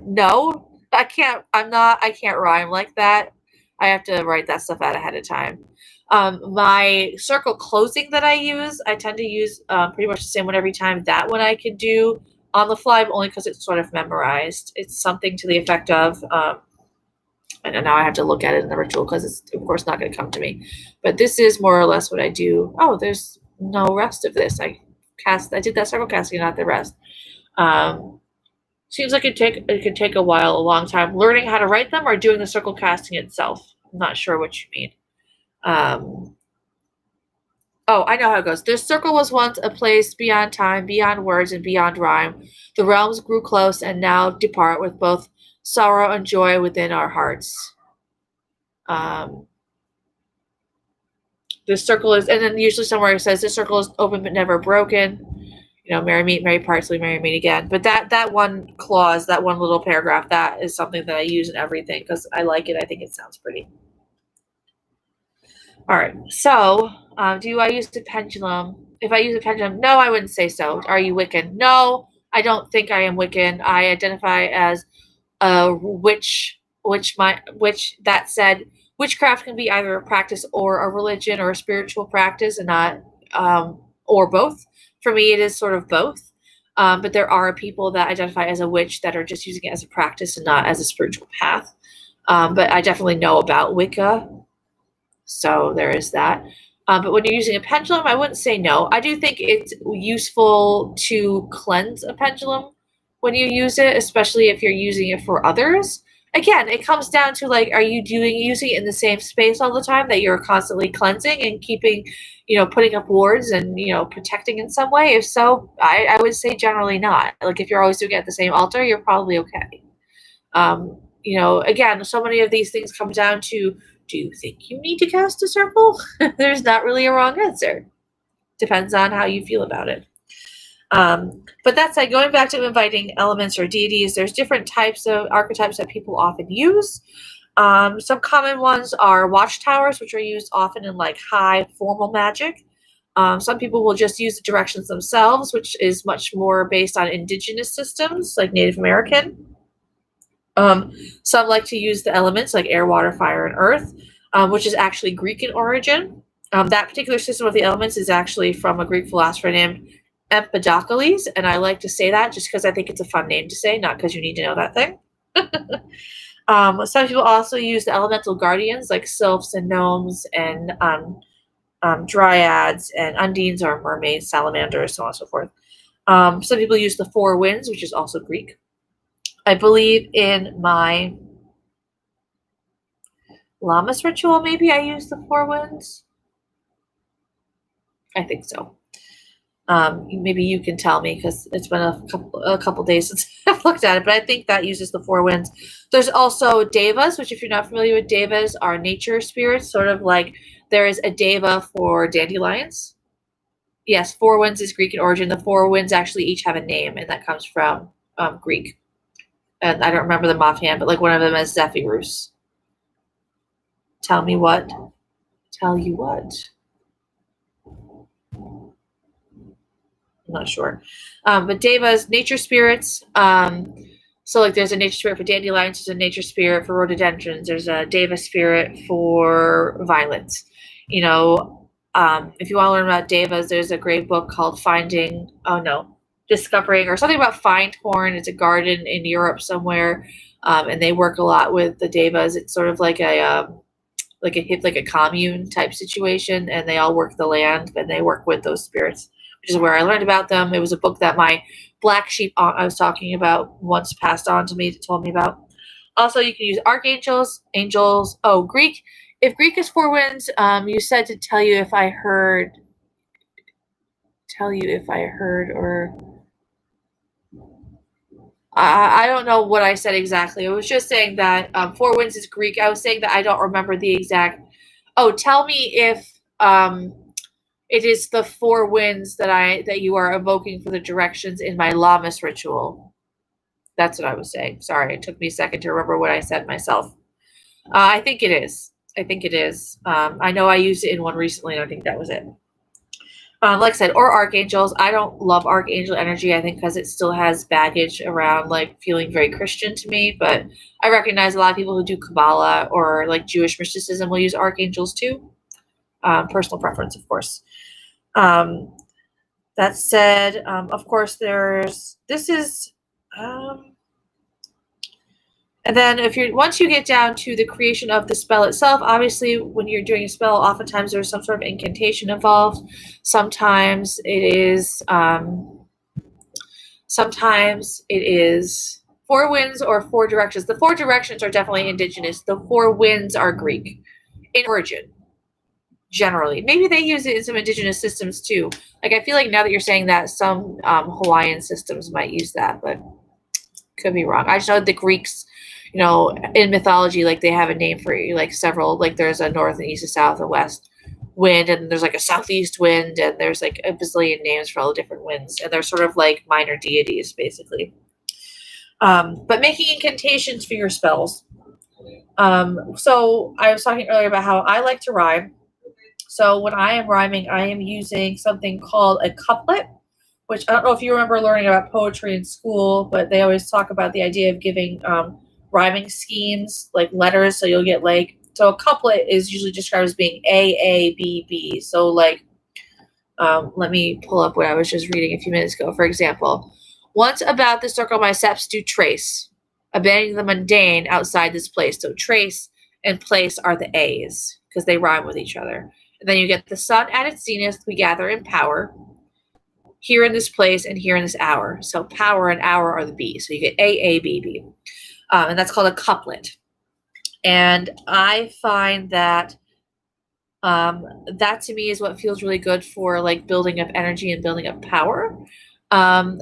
No, I can't. I can't rhyme like that. I have to write that stuff out ahead of time. My circle closing that I tend to use pretty much the same one every time. That one I could do on the fly, but only because it's sort of memorized. It's something to the effect of, and now I have to look at it in the ritual because it's, of course, not going to come to me. But this is more or less what I do. Oh, there's no rest of this. I did that circle casting, not the rest. Seems like it could take a long time. Learning how to write them or doing the circle casting itself. I'm not sure what you mean. Oh, I know how it goes. This circle was once a place beyond time, beyond words, and beyond rhyme. The realms grew close and now depart with both sorrow and joy within our hearts. This circle is, and then usually somewhere it says this circle is open but never broken. Merry meet, merry parts, we merry meet again. But that one clause, that one little paragraph, that is something that I use in everything because I like it. I think it sounds pretty. All right. So, do I use the pendulum? If I use a pendulum, no, I wouldn't say so. Are you Wiccan? No, I don't think I am Wiccan. I identify as a witch. That said, witchcraft can be either a practice or a religion or a spiritual practice, and not or both. For me, it is sort of both. But there are people that identify as a witch that are just using it as a practice and not as a spiritual path. But I definitely know about Wicca. So there is that. But when you're using a pendulum, I wouldn't say no. I do think it's useful to cleanse a pendulum when you use it, especially if you're using it for others. again, it comes down to like, are you using it in the same space all the time that you're constantly cleansing and keeping, putting up wards and, protecting in some way? If so, I would say generally not. Like if you're always doing it at the same altar, you're probably okay. Again, so many of these things come down to, do you think you need to cast a circle? There's not really a wrong answer. Depends on how you feel about it. But that said, going back to inviting elements or deities, there's different types of archetypes that people often use. Some common ones are watchtowers, which are used often in like high formal magic. Some people will just use the directions themselves, which is much more based on indigenous systems like Native American. Some like to use the elements like air, water, fire, and earth, which is actually Greek in origin. That particular system of the elements is actually from a Greek philosopher named Empedocles, and I like to say that just because I think it's a fun name to say, not because you need to know that thing. Some people also use the elemental guardians like sylphs and gnomes and dryads and undines or mermaids, salamanders, so on and so forth. Some people use the four winds, which is also Greek. I believe in my Lammas ritual, maybe I use the four winds. I think so. Maybe you can tell me because it's been a couple days since I've looked at it, but I think that uses the four winds. There's also devas, which if you're not familiar with devas, are nature spirits, sort of like there is a deva for dandelions. Yes, four winds is Greek in origin. The four winds actually each have a name, and that comes from Greek. And I don't remember them offhand, but like one of them is Zephyrus. Tell me what? Tell you what? I'm not sure. But devas, nature spirits. So like there's a nature spirit for dandelions, there's a nature spirit for rhododendrons, there's a deva spirit for violets. If you want to learn about devas, there's a great book called Discovering, or something about Findhorn. It's a garden in Europe somewhere, and they work a lot with the devas. It's sort of like a commune type situation, and they all work the land, and they work with those spirits, which is where I learned about them. It was a book that my black sheep I was talking about once passed on to me, told me about. Also, you can use archangels, angels. Oh, Greek. If Greek is four winds, you said to tell you if I heard, or I don't know what I said exactly. I was just saying that four winds is Greek. I was saying that I don't remember the exact. Oh, tell me if it is the four winds that you are evoking for the directions in my Lammas ritual. That's what I was saying. Sorry, it took me a second to remember what I said myself. I think it is. I know I used it in one recently, and I think that was it. Like I said, or archangels. I don't love archangel energy, I think, because it still has baggage around like feeling very Christian to me. But I recognize a lot of people who do Kabbalah or like Jewish mysticism will use archangels too. Personal preference, of course. That said, of course, and then once you get down to the creation of the spell itself, obviously when you're doing a spell, oftentimes there's some sort of incantation involved. Sometimes it is four winds or four directions. The four directions are definitely indigenous. The four winds are Greek in origin. Generally, maybe they use it in some indigenous systems too. Like I feel like now that you're saying that, some Hawaiian systems might use that, but could be wrong. I just know the Greeks, in mythology, like they have a name for like several. Like there's a north and east and south and west wind, and there's like a southeast wind, and there's like a bazillion names for all the different winds, and they're sort of like minor deities, basically. But making incantations for your spells. So I was talking earlier about how I like to rhyme. So when I am rhyming, I am using something called a couplet, which I don't know if you remember learning about poetry in school, but they always talk about the idea of giving rhyming schemes, like letters, so you'll get so a couplet is usually described as being A, B, B. So let me pull up what I was just reading a few minutes ago. For example, once about the circle my steps do trace, abandoning the mundane outside this place. So trace and place are the A's because they rhyme with each other. And then you get the sun at its zenith, we gather in power, here in this place and here in this hour. So power and hour are the B. So you get A, B, B. and that's called a couplet. And I find that that to me is what feels really good for like building up energy and building up power. Um,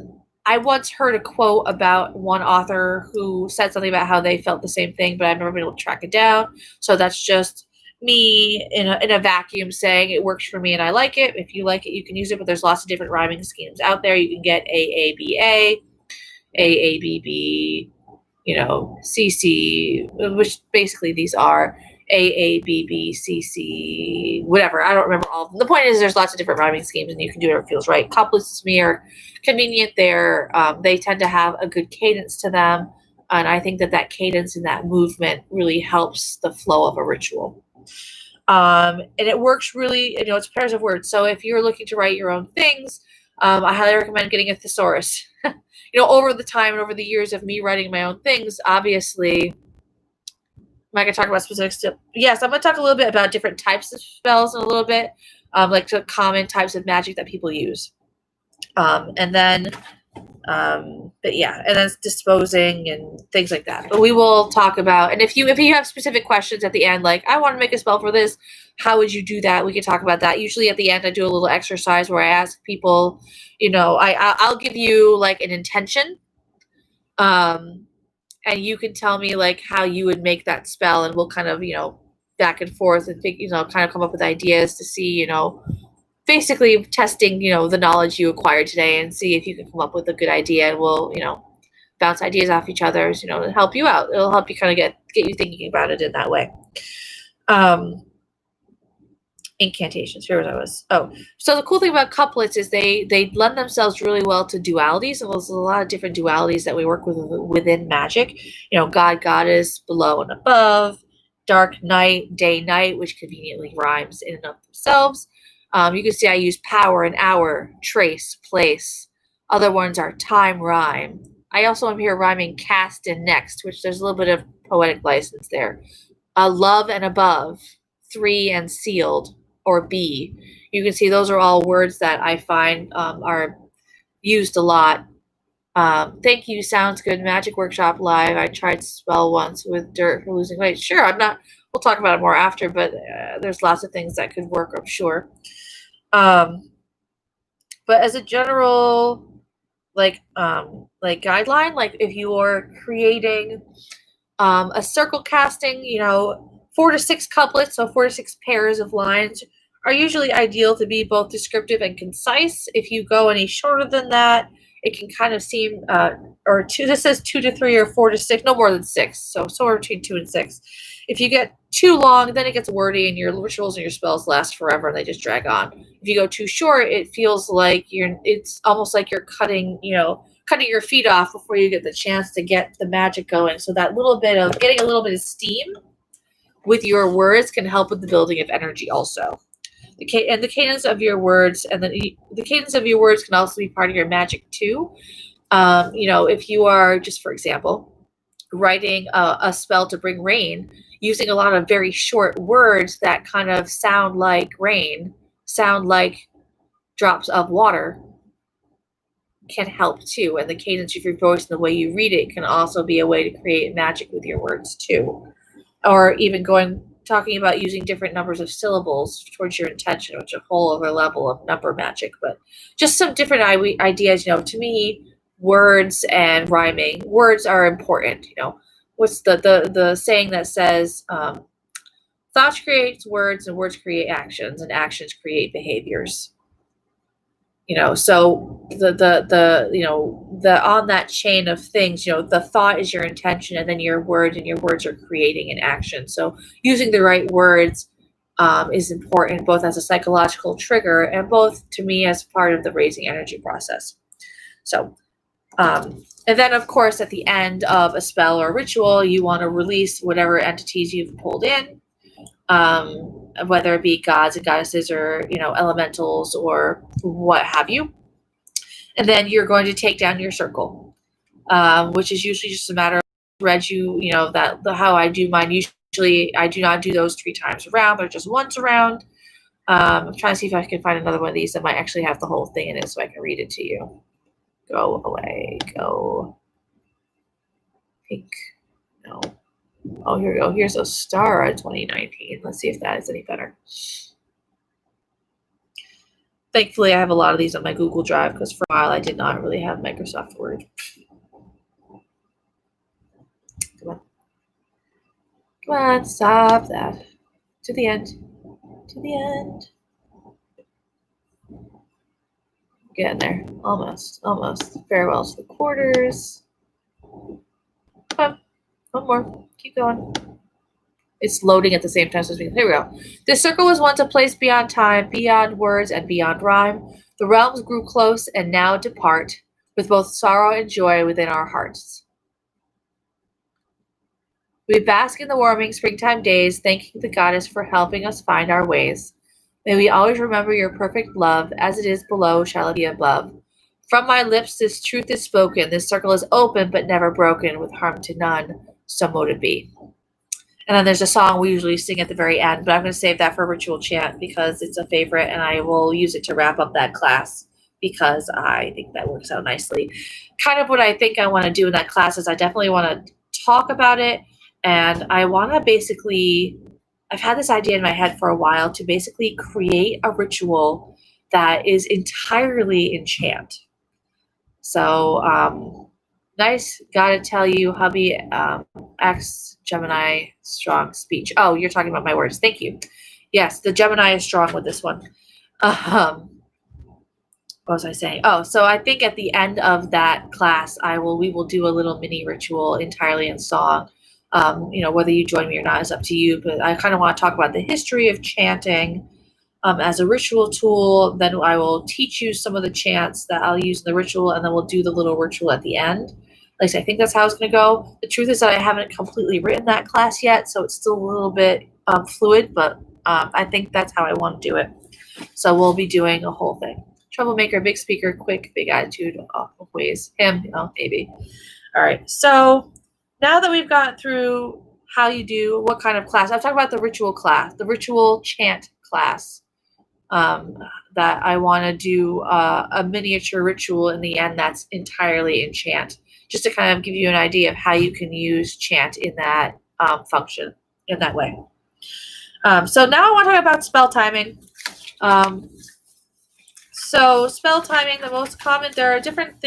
I once heard a quote about one author who said something about how they felt the same thing, but I've never been able to track it down. So that's just me in a vacuum saying it works for me and I like it. If you like it, you can use it, but there's lots of different rhyming schemes out there. You can get AABA, AABB, CC, which basically these are AABBCC, whatever. I don't remember all of them. The point is there's lots of different rhyming schemes and you can do whatever feels right. Couplets to me are convenient. They tend to have a good cadence to them. And I think that cadence and that movement really helps the flow of a ritual. And it works really, it's pairs of words. So if you're looking to write your own things, I highly recommend getting a thesaurus. Over the time and over the years of me writing my own things, obviously, am I going to talk about specifics? Yes, I'm going to talk a little bit about different types of spells in a little bit, like the common types of magic that people use. But yeah, and then disposing and things like that. But we will talk about, and if you have specific questions at the end, like I want to make a spell for this, how would you do that? We can talk about that. Usually at the end, I do a little exercise where I ask people, I'll give you like an intention, and you can tell me like how you would make that spell, and we'll kind of back and forth and think, kind of come up with ideas to see, basically testing, the knowledge you acquired today and see if you can come up with a good idea, and we'll, bounce ideas off each other, to help you out. It'll help you kind of get you thinking about it in that way. Incantations. Here I was. Oh, so the cool thing about couplets is they lend themselves really well to dualities. And there's a lot of different dualities that we work with within magic. God, goddess, below and above, dark night, day, night, which conveniently rhymes in and of themselves. You can see I use power and hour, trace, place. Other ones are time, rhyme. I also am here rhyming cast and next, which there's a little bit of poetic license there. Love and above, three and sealed, or be. You can see those are all words that I find are used a lot. Thank you, sounds good. Magic Workshop Live. I tried spell once with dirt for losing weight. Sure, we'll talk about it more after, but there's lots of things that could work, I'm sure. But as a general guideline, like if you are creating a circle casting, 4 to 6 couplets, so 4 to 6 pairs of lines are usually ideal to be both descriptive and concise. If you go any shorter than that, it can kind of seem, this says 2 to 3 or 4 to 6, no more than 6. So somewhere between 2 and 6. If you get too long, then it gets wordy and your rituals and your spells last forever and they just drag on. If you go too short, it feels like it's almost like you're cutting your feet off before you get the chance to get the magic going. So that little bit of getting a little bit of steam with your words can help with the building of energy also. The cadence of your words, and the cadence of your words can also be part of your magic too. If you are, just for example, writing a spell to bring rain, using a lot of very short words that kind of sound like rain, sound like drops of water, can help too. And the cadence of your voice and the way you read it can also be a way to create magic with your words too. Or even talking about using different numbers of syllables towards your intention, which is a whole other level of number magic. But just some different ideas. To me, words and rhyming. Words are important. What's the saying that says, thoughts creates words and words create actions and actions create behaviors. So the on that chain of things, the thought is your intention, and then your words are creating an action. So using the right words is important, both as a psychological trigger and both to me as part of the raising energy process. So, and then of course at the end of a spell or ritual, you want to release whatever entities you've pulled in. Whether it be gods and goddesses or, elementals or what have you. And then you're going to take down your circle, which is usually just a matter of how I do mine. Usually I do not do those 3 times around, but just once around. I'm trying to see if I can find another one of these that might actually have the whole thing in it so I can read it to you. Go away, go pink. No. Oh, here we go. Here's a star at 2019. Let's see if that is any better. Thankfully, I have a lot of these on my Google Drive because for a while I did not really have Microsoft Word. Come on. Come on, stop that. To the end. To the end. Getting there. Almost. Almost. Farewell to the quarters. Come on. One more. Keep going. It's loading at the same time. So here we go. This circle was once a place beyond time, beyond words, and beyond rhyme. The realms grew close and now depart, with both sorrow and joy within our hearts. We bask in the warming springtime days, thanking the goddess for helping us find our ways. May we always remember your perfect love, as it is below shall it be above. From my lips this truth is spoken, this circle is open but never broken, with harm to none, so mote it be. And then there's a song we usually sing at the very end, but I'm going to save that for ritual chant because it's a favorite and I will use it to wrap up that class because I think that works out nicely. Kind of what I think I want to do in that class is I definitely want to talk about it, and I want to basically, I've had this idea in my head for a while to basically create a ritual that is entirely in chant. So, nice, gotta tell you, hubby, X Gemini strong speech. Oh, you're talking about my words. Thank you. Yes, the Gemini is strong with this one. What was I saying? Oh, so I think at the end of that class, we will do a little mini ritual entirely in song. Whether you join me or not is up to you, but I kind of want to talk about the history of chanting as a ritual tool. Then I will teach you some of the chants that I'll use in the ritual, and then we'll do the little ritual at the end. At least I think that's how it's going to go. The truth is that I haven't completely written that class yet, so it's still a little bit fluid, but I think that's how I want to do it. So we'll be doing a whole thing. Troublemaker, big speaker, quick, big attitude, ways. Him, maybe. All right, so now that we've gone through how you do, what kind of class, I've talked about the ritual class, the ritual chant class, that I want to do a miniature ritual in the end that's entirely in chant, just to kind of give you an idea of how you can use chant in that function, in that way. So now I want to talk about spell timing. So spell timing, the most common, there are different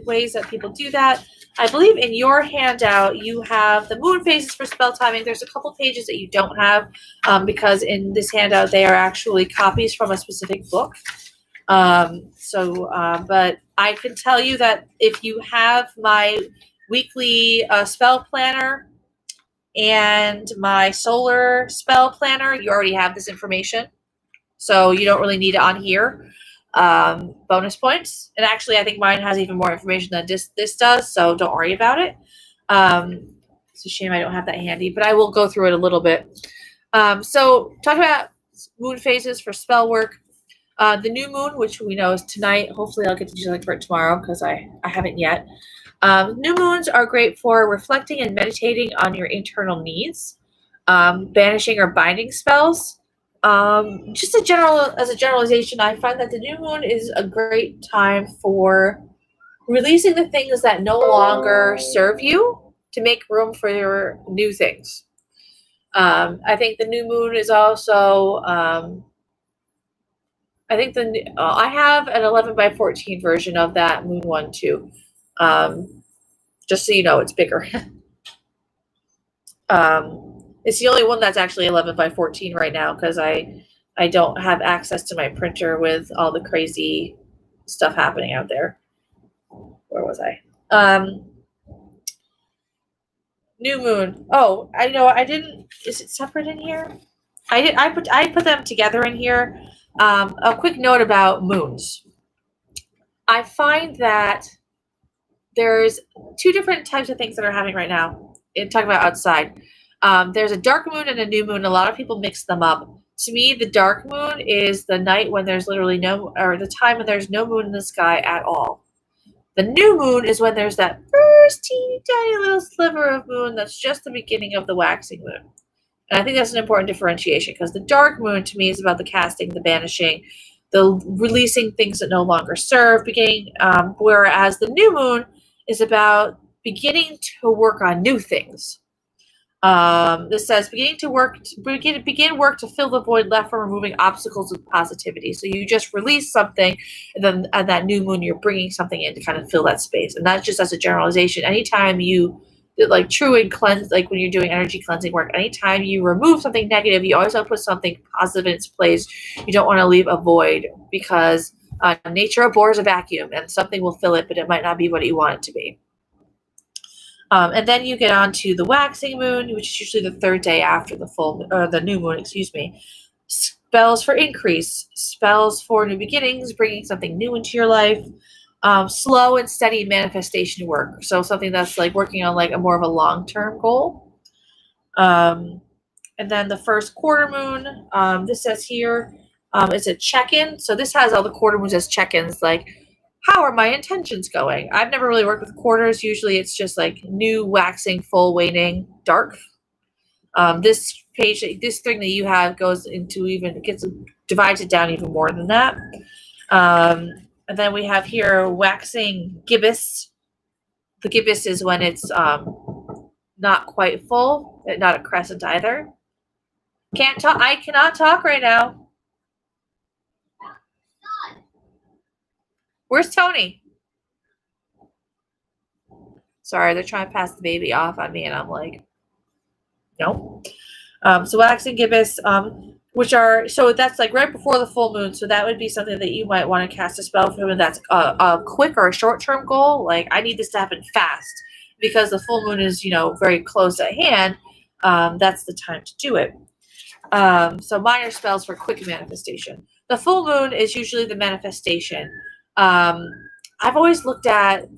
ways that people do that. I believe in your handout, you have the moon phases for spell timing. There's a couple pages that you don't have because in this handout, they are actually copies from a specific book. But I can tell you that if you have my weekly spell planner and my solar spell planner, you already have this information. So you don't really need it on here. Bonus points. And actually, I think mine has even more information than this does, so don't worry about it. It's a shame I don't have that handy, but I will go through it a little bit. So talk about moon phases for spell work. The new moon, which we know is tonight. Hopefully I'll get to do something for it tomorrow because I haven't yet. New moons are great for reflecting and meditating on your internal needs, banishing or binding spells. Just as a generalization, I find that the new moon is a great time for releasing the things that no longer serve you to make room for your new things. I think the new moon is also, I have an 11/14 version of that moon one too. Just so you know, it's bigger. It's the only one that's actually 11/14 right now because I don't have access to my printer with all the crazy stuff happening out there. Where was I? New moon. Oh, I know. I didn't. Is it separate in here? I put them together in here. A quick note about moons. I find that there's two different types of things that are happening right now. Talking about outside. There's a dark moon and a new moon. A lot of people mix them up. To me, the dark moon is the night when there's literally the time when there's no moon in the sky at all. The new moon is when there's that first teeny tiny little sliver of moon that's just the beginning of the waxing moon. And I think that's an important differentiation because the dark moon to me is about the casting, the banishing, the releasing things that no longer serve, whereas the new moon is about beginning to work on new things. This says begin work to fill the void left from removing obstacles with positivity. So you just release something, and then at that new moon, you're bringing something in to kind of fill that space. And that's just as a generalization. Anytime you like true and cleanse, like when you're doing energy cleansing work, anytime you remove something negative, you always want to put something positive in its place. You don't want to leave a void because nature abhors a vacuum, and something will fill it, but it might not be what you want it to be. And then you get on to the waxing moon, which is usually the third day after the new moon, excuse me. Spells for increase, spells for new beginnings, bringing something new into your life. Slow and steady manifestation work. So something that's like working on like a more of a long-term goal. And then the first quarter moon, this says here, it's a check-in. So this has all the quarter moons as check-ins, like how are my intentions going? I've never really worked with quarters. Usually it's just like new, waxing, full, waning, dark. This page, this thing that you have goes into divides it down even more than that. And then we have here waxing gibbous. The gibbous is when it's not quite full, not a crescent either. Can't talk. I cannot talk right now. Where's Tony? Sorry, they're trying to pass the baby off on me, and I'm like, no. So waxing gibbous, so that's like right before the full moon. So that would be something that you might want to cast a spell for, and that's a quick or a short-term goal. Like I need this to happen fast because the full moon is, very close at hand. That's the time to do it. So minor spells for quick manifestation. The full moon is usually the manifestation. I've always looked at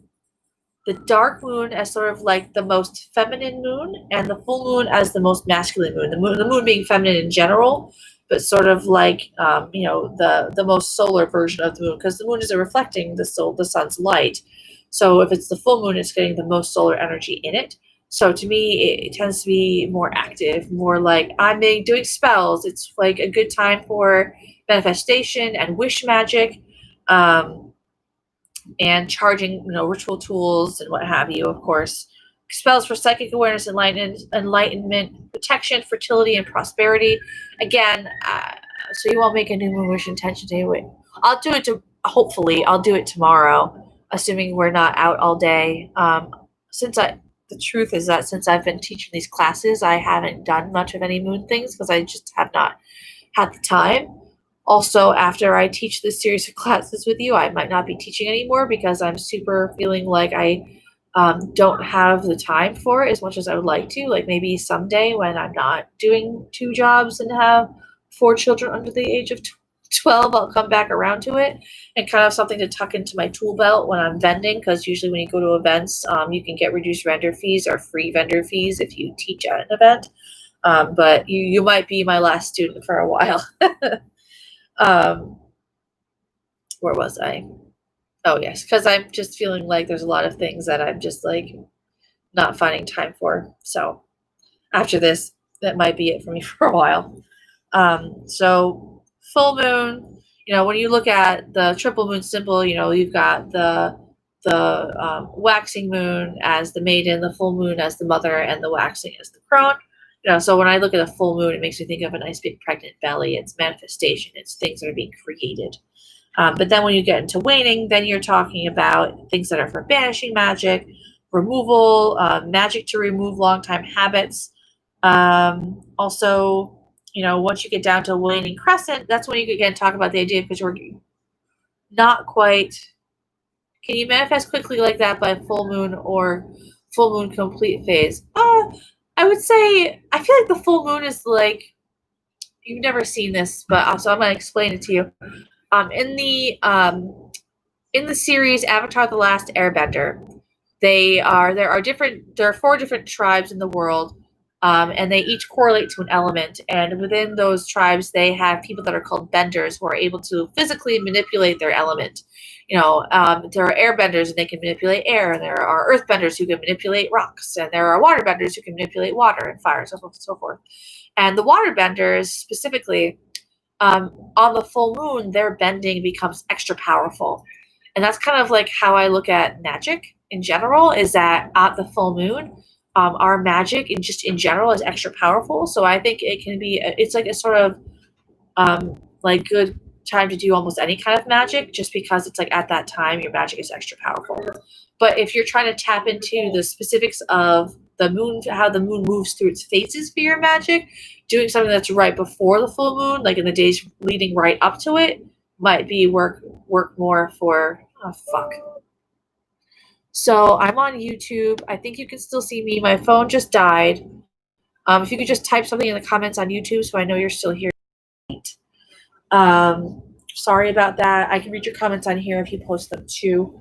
the dark moon as sort of like the most feminine moon, and the full moon as the most masculine moon. The moon being feminine in general, but sort of like the most solar version of the moon, because the moon is reflecting the sun's light. So if it's the full moon, it's getting the most solar energy in it. So to me, it tends to be more active, more like I'm doing spells. It's like a good time for manifestation and wish magic, and charging, ritual tools and what have you, of course. Spells for psychic awareness, enlightenment, protection, fertility, and prosperity. Again, so you won't make a new moon wish intention anyway. Hopefully, I'll do it tomorrow, assuming we're not out all day. The truth is that since I've been teaching these classes, I haven't done much of any moon things because I just have not had the time. Also, after I teach this series of classes with you, I might not be teaching anymore because I'm super feeling like I don't have the time for it as much as I would like to. Like maybe someday when I'm not doing 2 jobs and have 4 children under the age of 12, I'll come back around to it and kind of something to tuck into my tool belt when I'm vending, because usually when you go to events, you can get reduced vendor fees or free vendor fees if you teach at an event. But you might be my last student for a while. Where was I? Oh yes, because I'm just feeling like there's a lot of things that I'm just like not finding time for. So after this, that might be it for me for a while. So full moon, when you look at the triple moon symbol, you've got the waxing moon as the maiden, the full moon as the mother, and the waxing as the crone. So when I look at a full moon, it makes me think of a nice big pregnant belly. It's manifestation. It's things that are being created. But then when you get into waning, then you're talking about things that are for banishing magic, removal, magic to remove long-time habits. Also, once you get down to waning crescent, that's when you can again talk about the idea, because we're not quite. Can you manifest quickly like that by full moon or full moon complete phase? I would say I feel like the full moon is like, you've never seen this, but so I'm going to explain it to you. In the series Avatar: The Last Airbender, there are 4 different tribes in the world, and they each correlate to an element. And within those tribes, they have people that are called benders who are able to physically manipulate their element. There are airbenders and they can manipulate air, and there are earthbenders who can manipulate rocks, and there are waterbenders who can manipulate water and fire, so forth and so forth. And the waterbenders specifically, on the full moon, their bending becomes extra powerful. And that's kind of like how I look at magic in general, is that at the full moon, our magic and just in general is extra powerful. So I think it can be, it's like a sort of like good time to do almost any kind of magic, just because it's like at that time your magic is extra powerful. But if you're trying to tap into the specifics of the moon, how the moon moves through its phases for your magic, doing something that's right before the full moon, like in the days leading right up to it, might be work more for. Oh fuck. So I'm on YouTube. I think you can still see me. My phone just died. If you could just type something in the comments on YouTube so I know you're still here. Sorry about that. I can read your comments on here if you post them too.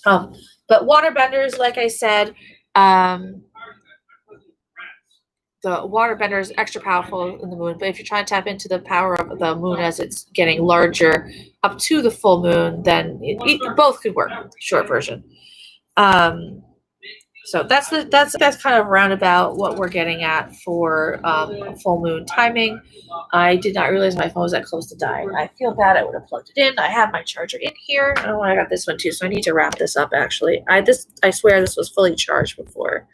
But waterbenders, like I said, the waterbender is extra powerful in the moon. But if you're trying to tap into the power of the moon as it's getting larger up to the full moon, then both could work. Short version. So that's kind of roundabout what we're getting at for full moon timing. I did not realize my phone was that close to dying. I feel bad. I would have plugged it in. I have my charger in here. Oh, I got this one too, so I need to wrap this up. Actually, I swear this was fully charged before,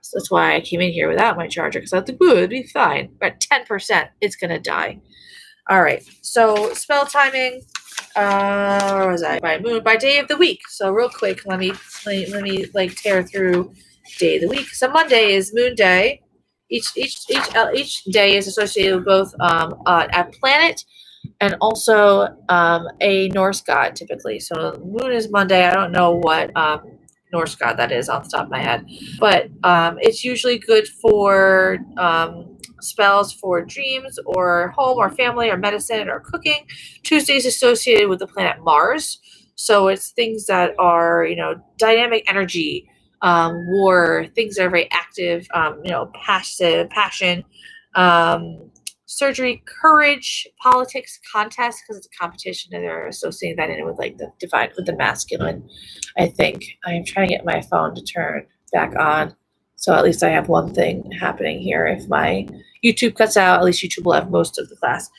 so that's why I came in here without my charger, because I thought, "Good, it'd be fine." But 10%, it's gonna die. All right. So spell timing. Where was I? By moon, by day of the week. So real quick, let me like tear through day of the week. So Monday is Moon Day. Each day is associated with both a planet and also a Norse god typically. So moon is Monday. I don't know what Norse god that is off the top of my head, but it's usually good for spells for dreams or home or family or medicine or cooking. Tuesday is associated with the planet Mars. So it's things that are, dynamic energy, war, things that are very active, passive, passion, surgery, courage, politics, contest, because it's a competition and they're associating that in with like the divine, with the masculine. I think I'm trying to get my phone to turn back on. So at least I have one thing happening here. If my YouTube cuts out, at least YouTube will have most of the class.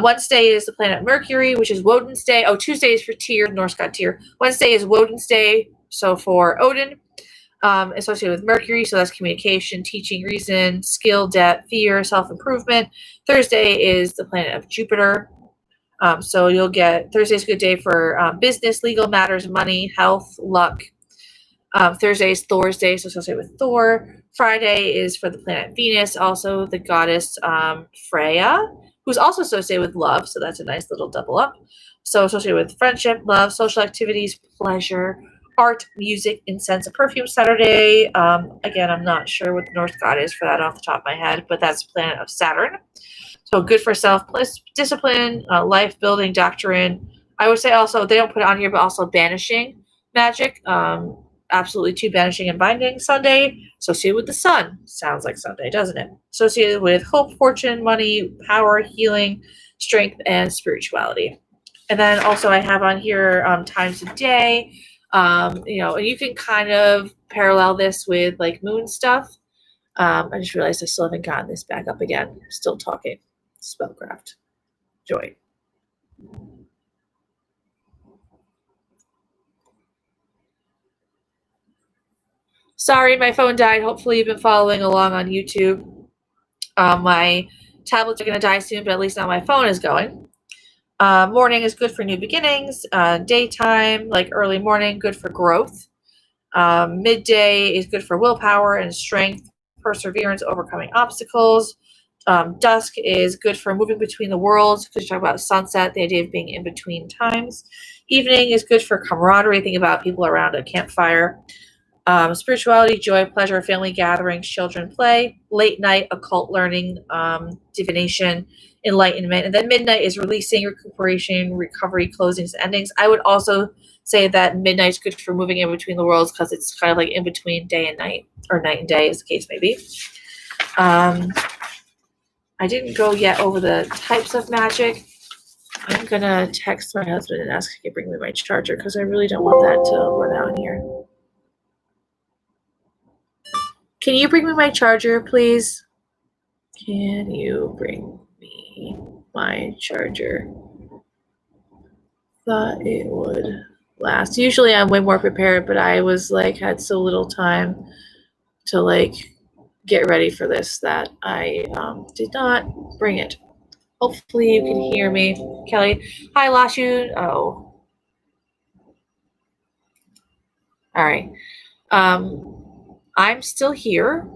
Wednesday is the planet Mercury, which is Woden's Day. Oh, Tuesday is for Tyr, Norse god Tyr. Wednesday is Woden's Day, so for Odin, associated with Mercury. So that's communication, teaching, reason, skill, depth, fear, self-improvement. Thursday is the planet of Jupiter. So you'll get Thursday's a good day for business, legal matters, money, health, luck. Thursday is Thor's Day, so associated with Thor. Friday is for the planet Venus, also the goddess Freya, who's also associated with love, so that's a nice little double up. So associated with friendship, love, social activities, pleasure, art, music, incense, and perfume. Saturday, again, I'm not sure what the Norse god is for that off the top of my head, but that's the planet of Saturn. So good for self-discipline, life-building, doctrine. I would say also, they don't put it on here, but also banishing magic. Absolutely too, banishing and binding. Sunday, associated with the sun. Sounds like Sunday, doesn't it? Associated with hope, fortune, money, power, healing, strength, and spirituality. And then also I have on here times of day. And you can kind of parallel this with like moon stuff. I just realized I still haven't gotten this back up again. I'm still talking. Spellcraft. Joy. Sorry, my phone died. Hopefully you've been following along on YouTube. My tablets are going to die soon, but at least now my phone is going. Morning is good for new beginnings. Daytime, like early morning, good for growth. Midday is good for willpower and strength, perseverance, overcoming obstacles. Dusk is good for moving between the worlds, because you talk about sunset, the idea of being in between times. Evening is good for camaraderie, think about people around a campfire. Spirituality, joy, pleasure, family gatherings, children play. Late night, occult learning, divination, enlightenment. And then midnight is releasing, recuperation, recovery, closings, endings. I would also say that midnight is good for moving in between the worlds, because it's kind of like in between day and night, or night and day, as the case may be. I didn't go yet over the types of magic. I'm going to text my husband and ask if he can bring me my charger, because I really don't want that to run out in here. Can you bring me my charger, please? Can you bring me my charger? Thought it would last. Usually I'm way more prepared, but I was like, had so little time to like get ready for this that I did not bring it. Hopefully you can hear me. Kelly. Hi, Lashu. Oh. All right. I'm still here.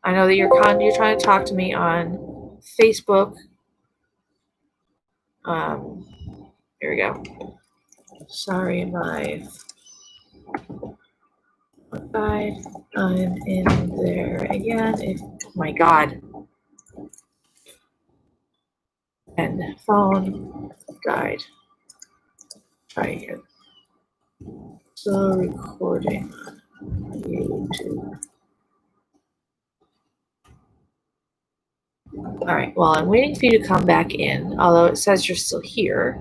I know that you're trying to talk to me on Facebook. Here we go. Sorry, I'm in there again. Oh my God. And phone guide. Try again. So recording on YouTube. All right. Well, I'm waiting for you to come back in, although it says you're still here.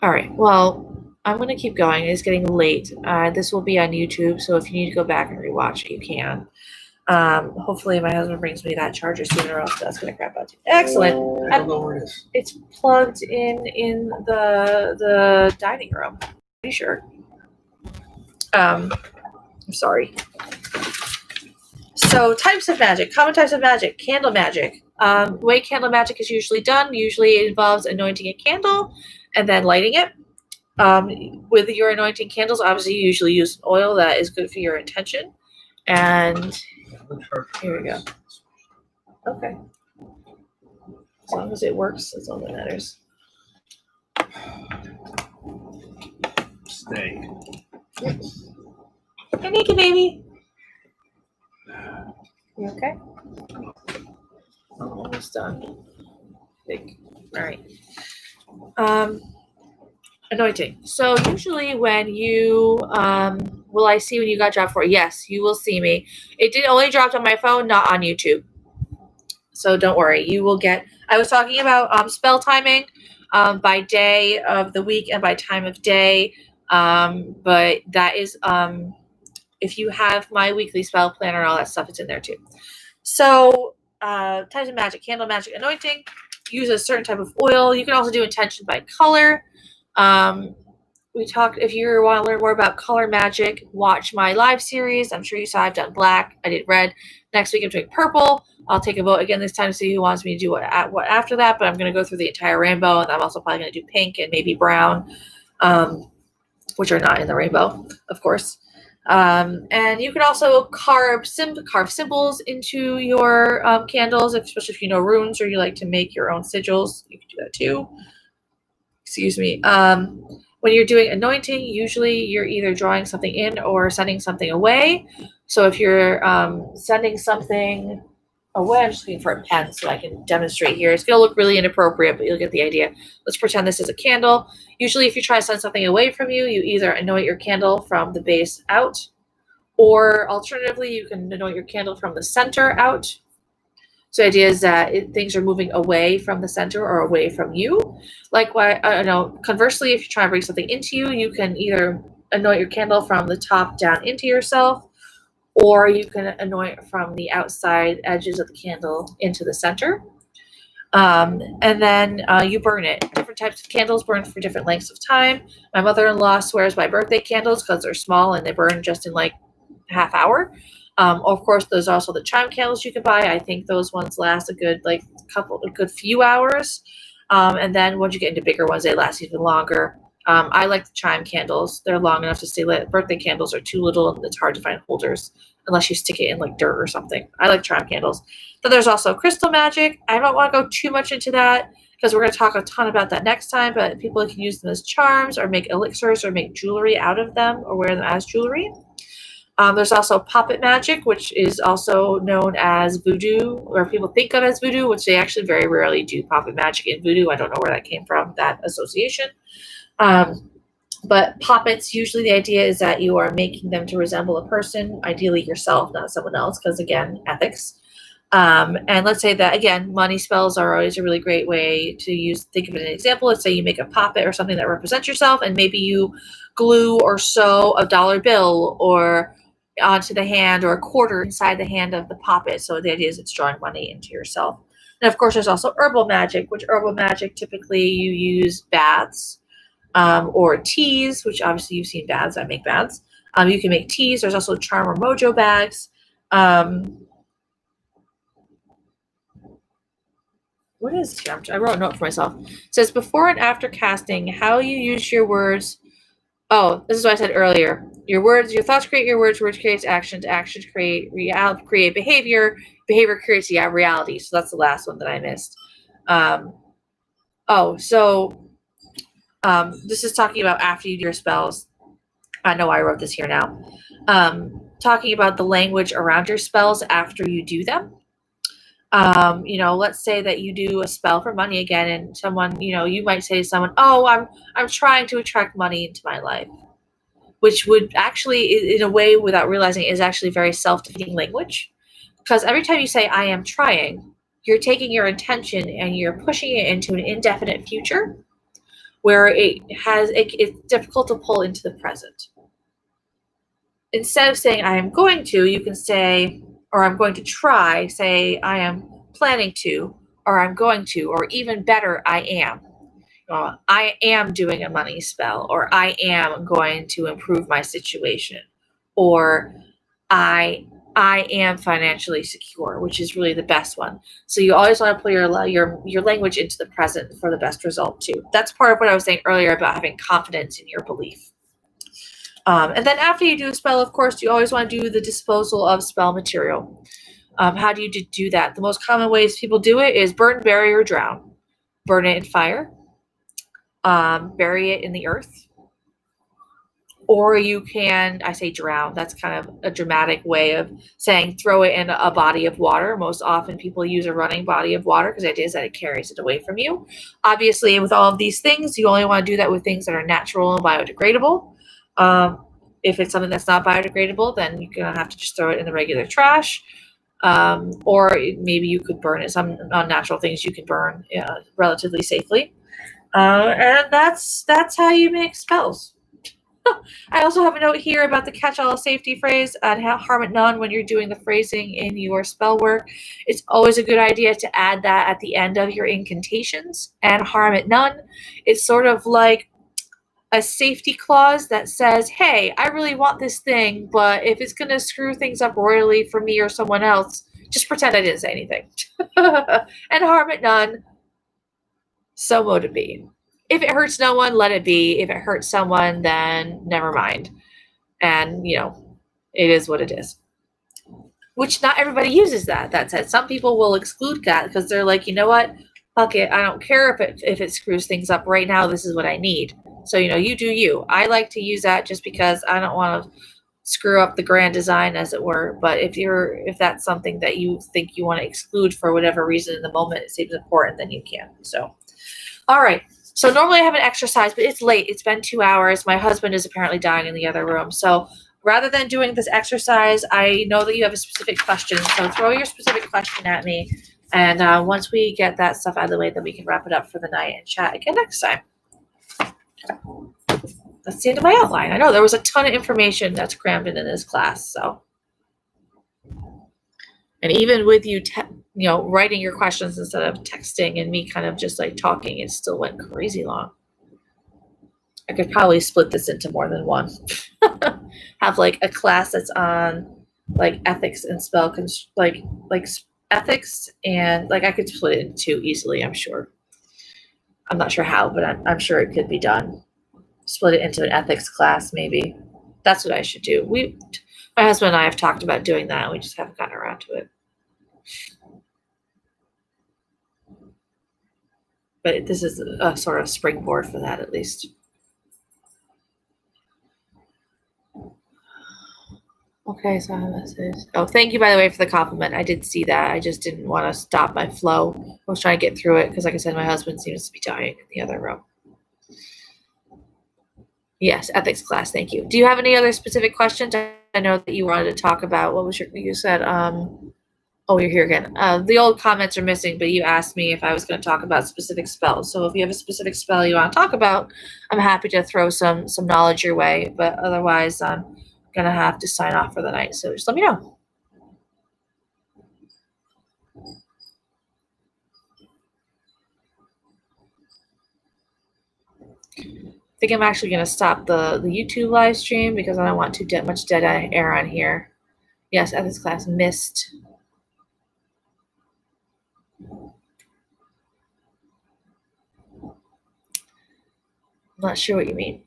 All right. Well, I'm going to keep going. It's getting late. This will be on YouTube, so if you need to go back and rewatch it, you can. Hopefully my husband brings me that charger sooner or else that's going to crap out too. Excellent. I don't know where it is. It's plugged in the dining room. Pretty sure. I'm sorry. So types of magic, common types of magic, candle magic. The way candle magic is usually done, it involves anointing a candle and then lighting it. With your anointing candles, obviously you usually use oil that is good for your intention. And here we go. Okay. As long as it works, that's all that matters. Stay. Hey, naked baby. You okay? Almost done. All right. Anointing. So usually when you will I see when you got dropped for? Yes, you will see me. It did only dropped on my phone, not on YouTube. So don't worry. You will get. I was talking about spell timing by day of the week and by time of day. But that is if you have my weekly spell planner and all that stuff, it's in there too. So types of magic, candle magic, anointing. Use a certain type of oil. You can also do intention by color. We talked, if you want to learn more about color magic, watch my live series. I'm sure you saw I've done black. I did red. Next week I'm doing purple. I'll take a vote again this time to see who wants me to do what after that, but I'm going to go through the entire rainbow, and I'm also probably going to do pink and maybe brown, which are not in the rainbow, of course. And you can also carve symbols into your candles, especially if you know runes or you like to make your own sigils. You can do that too. Excuse me. When you're doing anointing, usually you're either drawing something in or sending something away. So if you're sending something away, I'm just looking for a pen so I can demonstrate here. It's going to look really inappropriate, but you'll get the idea. Let's pretend this is a candle. Usually if you try to send something away from you, you either anoint your candle from the base out, or alternatively, you can anoint your candle from the center out. So the idea is that things are moving away from the center or away from you. Likewise, conversely, if you're trying to bring something into you, you can either anoint your candle from the top down into yourself, or you can anoint from the outside edges of the candle into the center. And then you burn it. Different types of candles burn for different lengths of time. My mother-in-law swears by birthday candles because they're small and they burn just in like half hour. Of course, there's also the chime candles you can buy. I think those ones last a good few hours. And then once you get into bigger ones, they last even longer. I like the chime candles. They're long enough to stay lit. Birthday candles are too little and it's hard to find holders unless you stick it in like dirt or something. I like chime candles. Then there's also crystal magic. I don't want to go too much into that because we're going to talk a ton about that next time, but people can use them as charms or make elixirs or make jewelry out of them or wear them as jewelry. There's also puppet magic, which is also known as voodoo, or people think of as voodoo, which they actually very rarely do puppet magic in voodoo. I don't know where that came from, that association. But puppets, usually the idea is that you are making them to resemble a person, ideally yourself, not someone else, because again, ethics. And let's say that, again, money spells are always a really great way to use. Think of it as an example. Let's say you make a puppet or something that represents yourself, and maybe you glue or sew a dollar bill or onto the hand or a quarter inside the hand of the puppet. So the idea is it's drawing money into yourself. And of course, there's also herbal magic, which herbal magic typically you use baths. or teas, which obviously you've seen baths. I make baths. You can make teas. There's also charm or mojo bags. What is it here? I wrote a note for myself. It says before and after casting, how you use your words. Oh, this is what I said earlier. Your words, your thoughts create your words. Words creates actions. Actions create create behavior. Behavior creates reality. So that's the last one that I missed. This is talking about after you do your spells. I know I wrote this here now. Talking about the language around your spells after you do them. Let's say that you do a spell for money again, and someone, you might say to someone, "Oh, I'm trying to attract money into my life," which would actually, in a way, without realizing, is actually very self-defeating language. Because every time you say "I am trying," you're taking your intention and you're pushing it into an indefinite future, where it's difficult to pull into the present. Instead of saying "I am going to," you can say, or "I'm going to try," say "I am planning to," or "I'm going to," or even better, "I am." I am doing a money spell, or "I am going to improve my situation," or I am financially secure, which is really the best one. So you always want to put your language into the present for the best result too. That's part of what I was saying earlier about having confidence in your belief. And then after you do a spell, of course, you always want to do the disposal of spell material. How do you do that? The most common ways people do it is burn, bury, or drown. Burn it in fire. Bury it in the earth. Or you can, I say drown, that's kind of a dramatic way of saying throw it in a body of water. Most often people use a running body of water because the idea is that it carries it away from you. Obviously, with all of these things, you only want to do that with things that are natural and biodegradable. If it's something that's not biodegradable, then you're going to have to just throw it in the regular trash. Or maybe you could burn it. Some unnatural things you can burn relatively safely. And that's how you make spells. I also have a note here about the catch-all safety phrase and harm it none when you're doing the phrasing in your spell work. It's always a good idea to add that at the end of your incantations. And harm it none. It's sort of like a safety clause that says, hey, I really want this thing, but if it's going to screw things up royally for me or someone else, just pretend I didn't say anything. And harm it none. So would it be. If it hurts no one, let it be. If it hurts someone, then never mind. And, it is what it is. Which not everybody uses that. That said, some people will exclude that because they're like, you know what? Fuck it. I don't care if it screws things up right now. This is what I need. So, you do you. I like to use that just because I don't want to screw up the grand design, as it were. But if that's something that you think you want to exclude for whatever reason in the moment, it seems important, then you can. So, all right. So normally I have an exercise, but it's late. It's been 2 hours. My husband is apparently dying in the other room. So rather than doing this exercise, I know that you have a specific question. So throw your specific question at me. And once we get that stuff out of the way, then we can wrap it up for the night and chat again next time. That's the end of my outline. I know there was a ton of information that's crammed into this class. So, and even with you, writing your questions instead of texting and me kind of just like talking, it still went crazy long. I could probably split this into more than one. Have like a class that's on like ethics and spell like ethics, and like I could split it in two easily. I'm sure. I'm not sure how, but I'm sure it could be done. Split it into an ethics class, maybe. That's what I should do. My husband and I have talked about doing that, and we just haven't gotten around to it. But this is a sort of springboard for that, at least. Okay, so this is. Oh, thank you, by the way, for the compliment. I did see that. I just didn't want to stop my flow. I was trying to get through it because, like I said, my husband seems to be dying in the other room. Yes, ethics class. Thank you. Do you have any other specific questions? I know that you wanted to talk about. What was you said? Oh, you're here again. The old comments are missing, but you asked me if I was going to talk about specific spells. So if you have a specific spell you want to talk about, I'm happy to throw some knowledge your way. But otherwise, I'm going to have to sign off for the night. So just let me know. think I'm actually going to stop the YouTube live stream because I don't want too much dead air on here. Yes, ethics class missed. I'm not sure what you mean.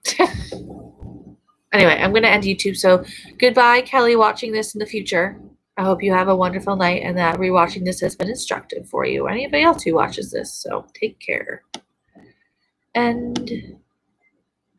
Anyway, I'm going to end YouTube. So goodbye, Kelly, watching this in the future. I hope you have a wonderful night and that rewatching this has been instructive for you or anybody else who watches this. So take care. And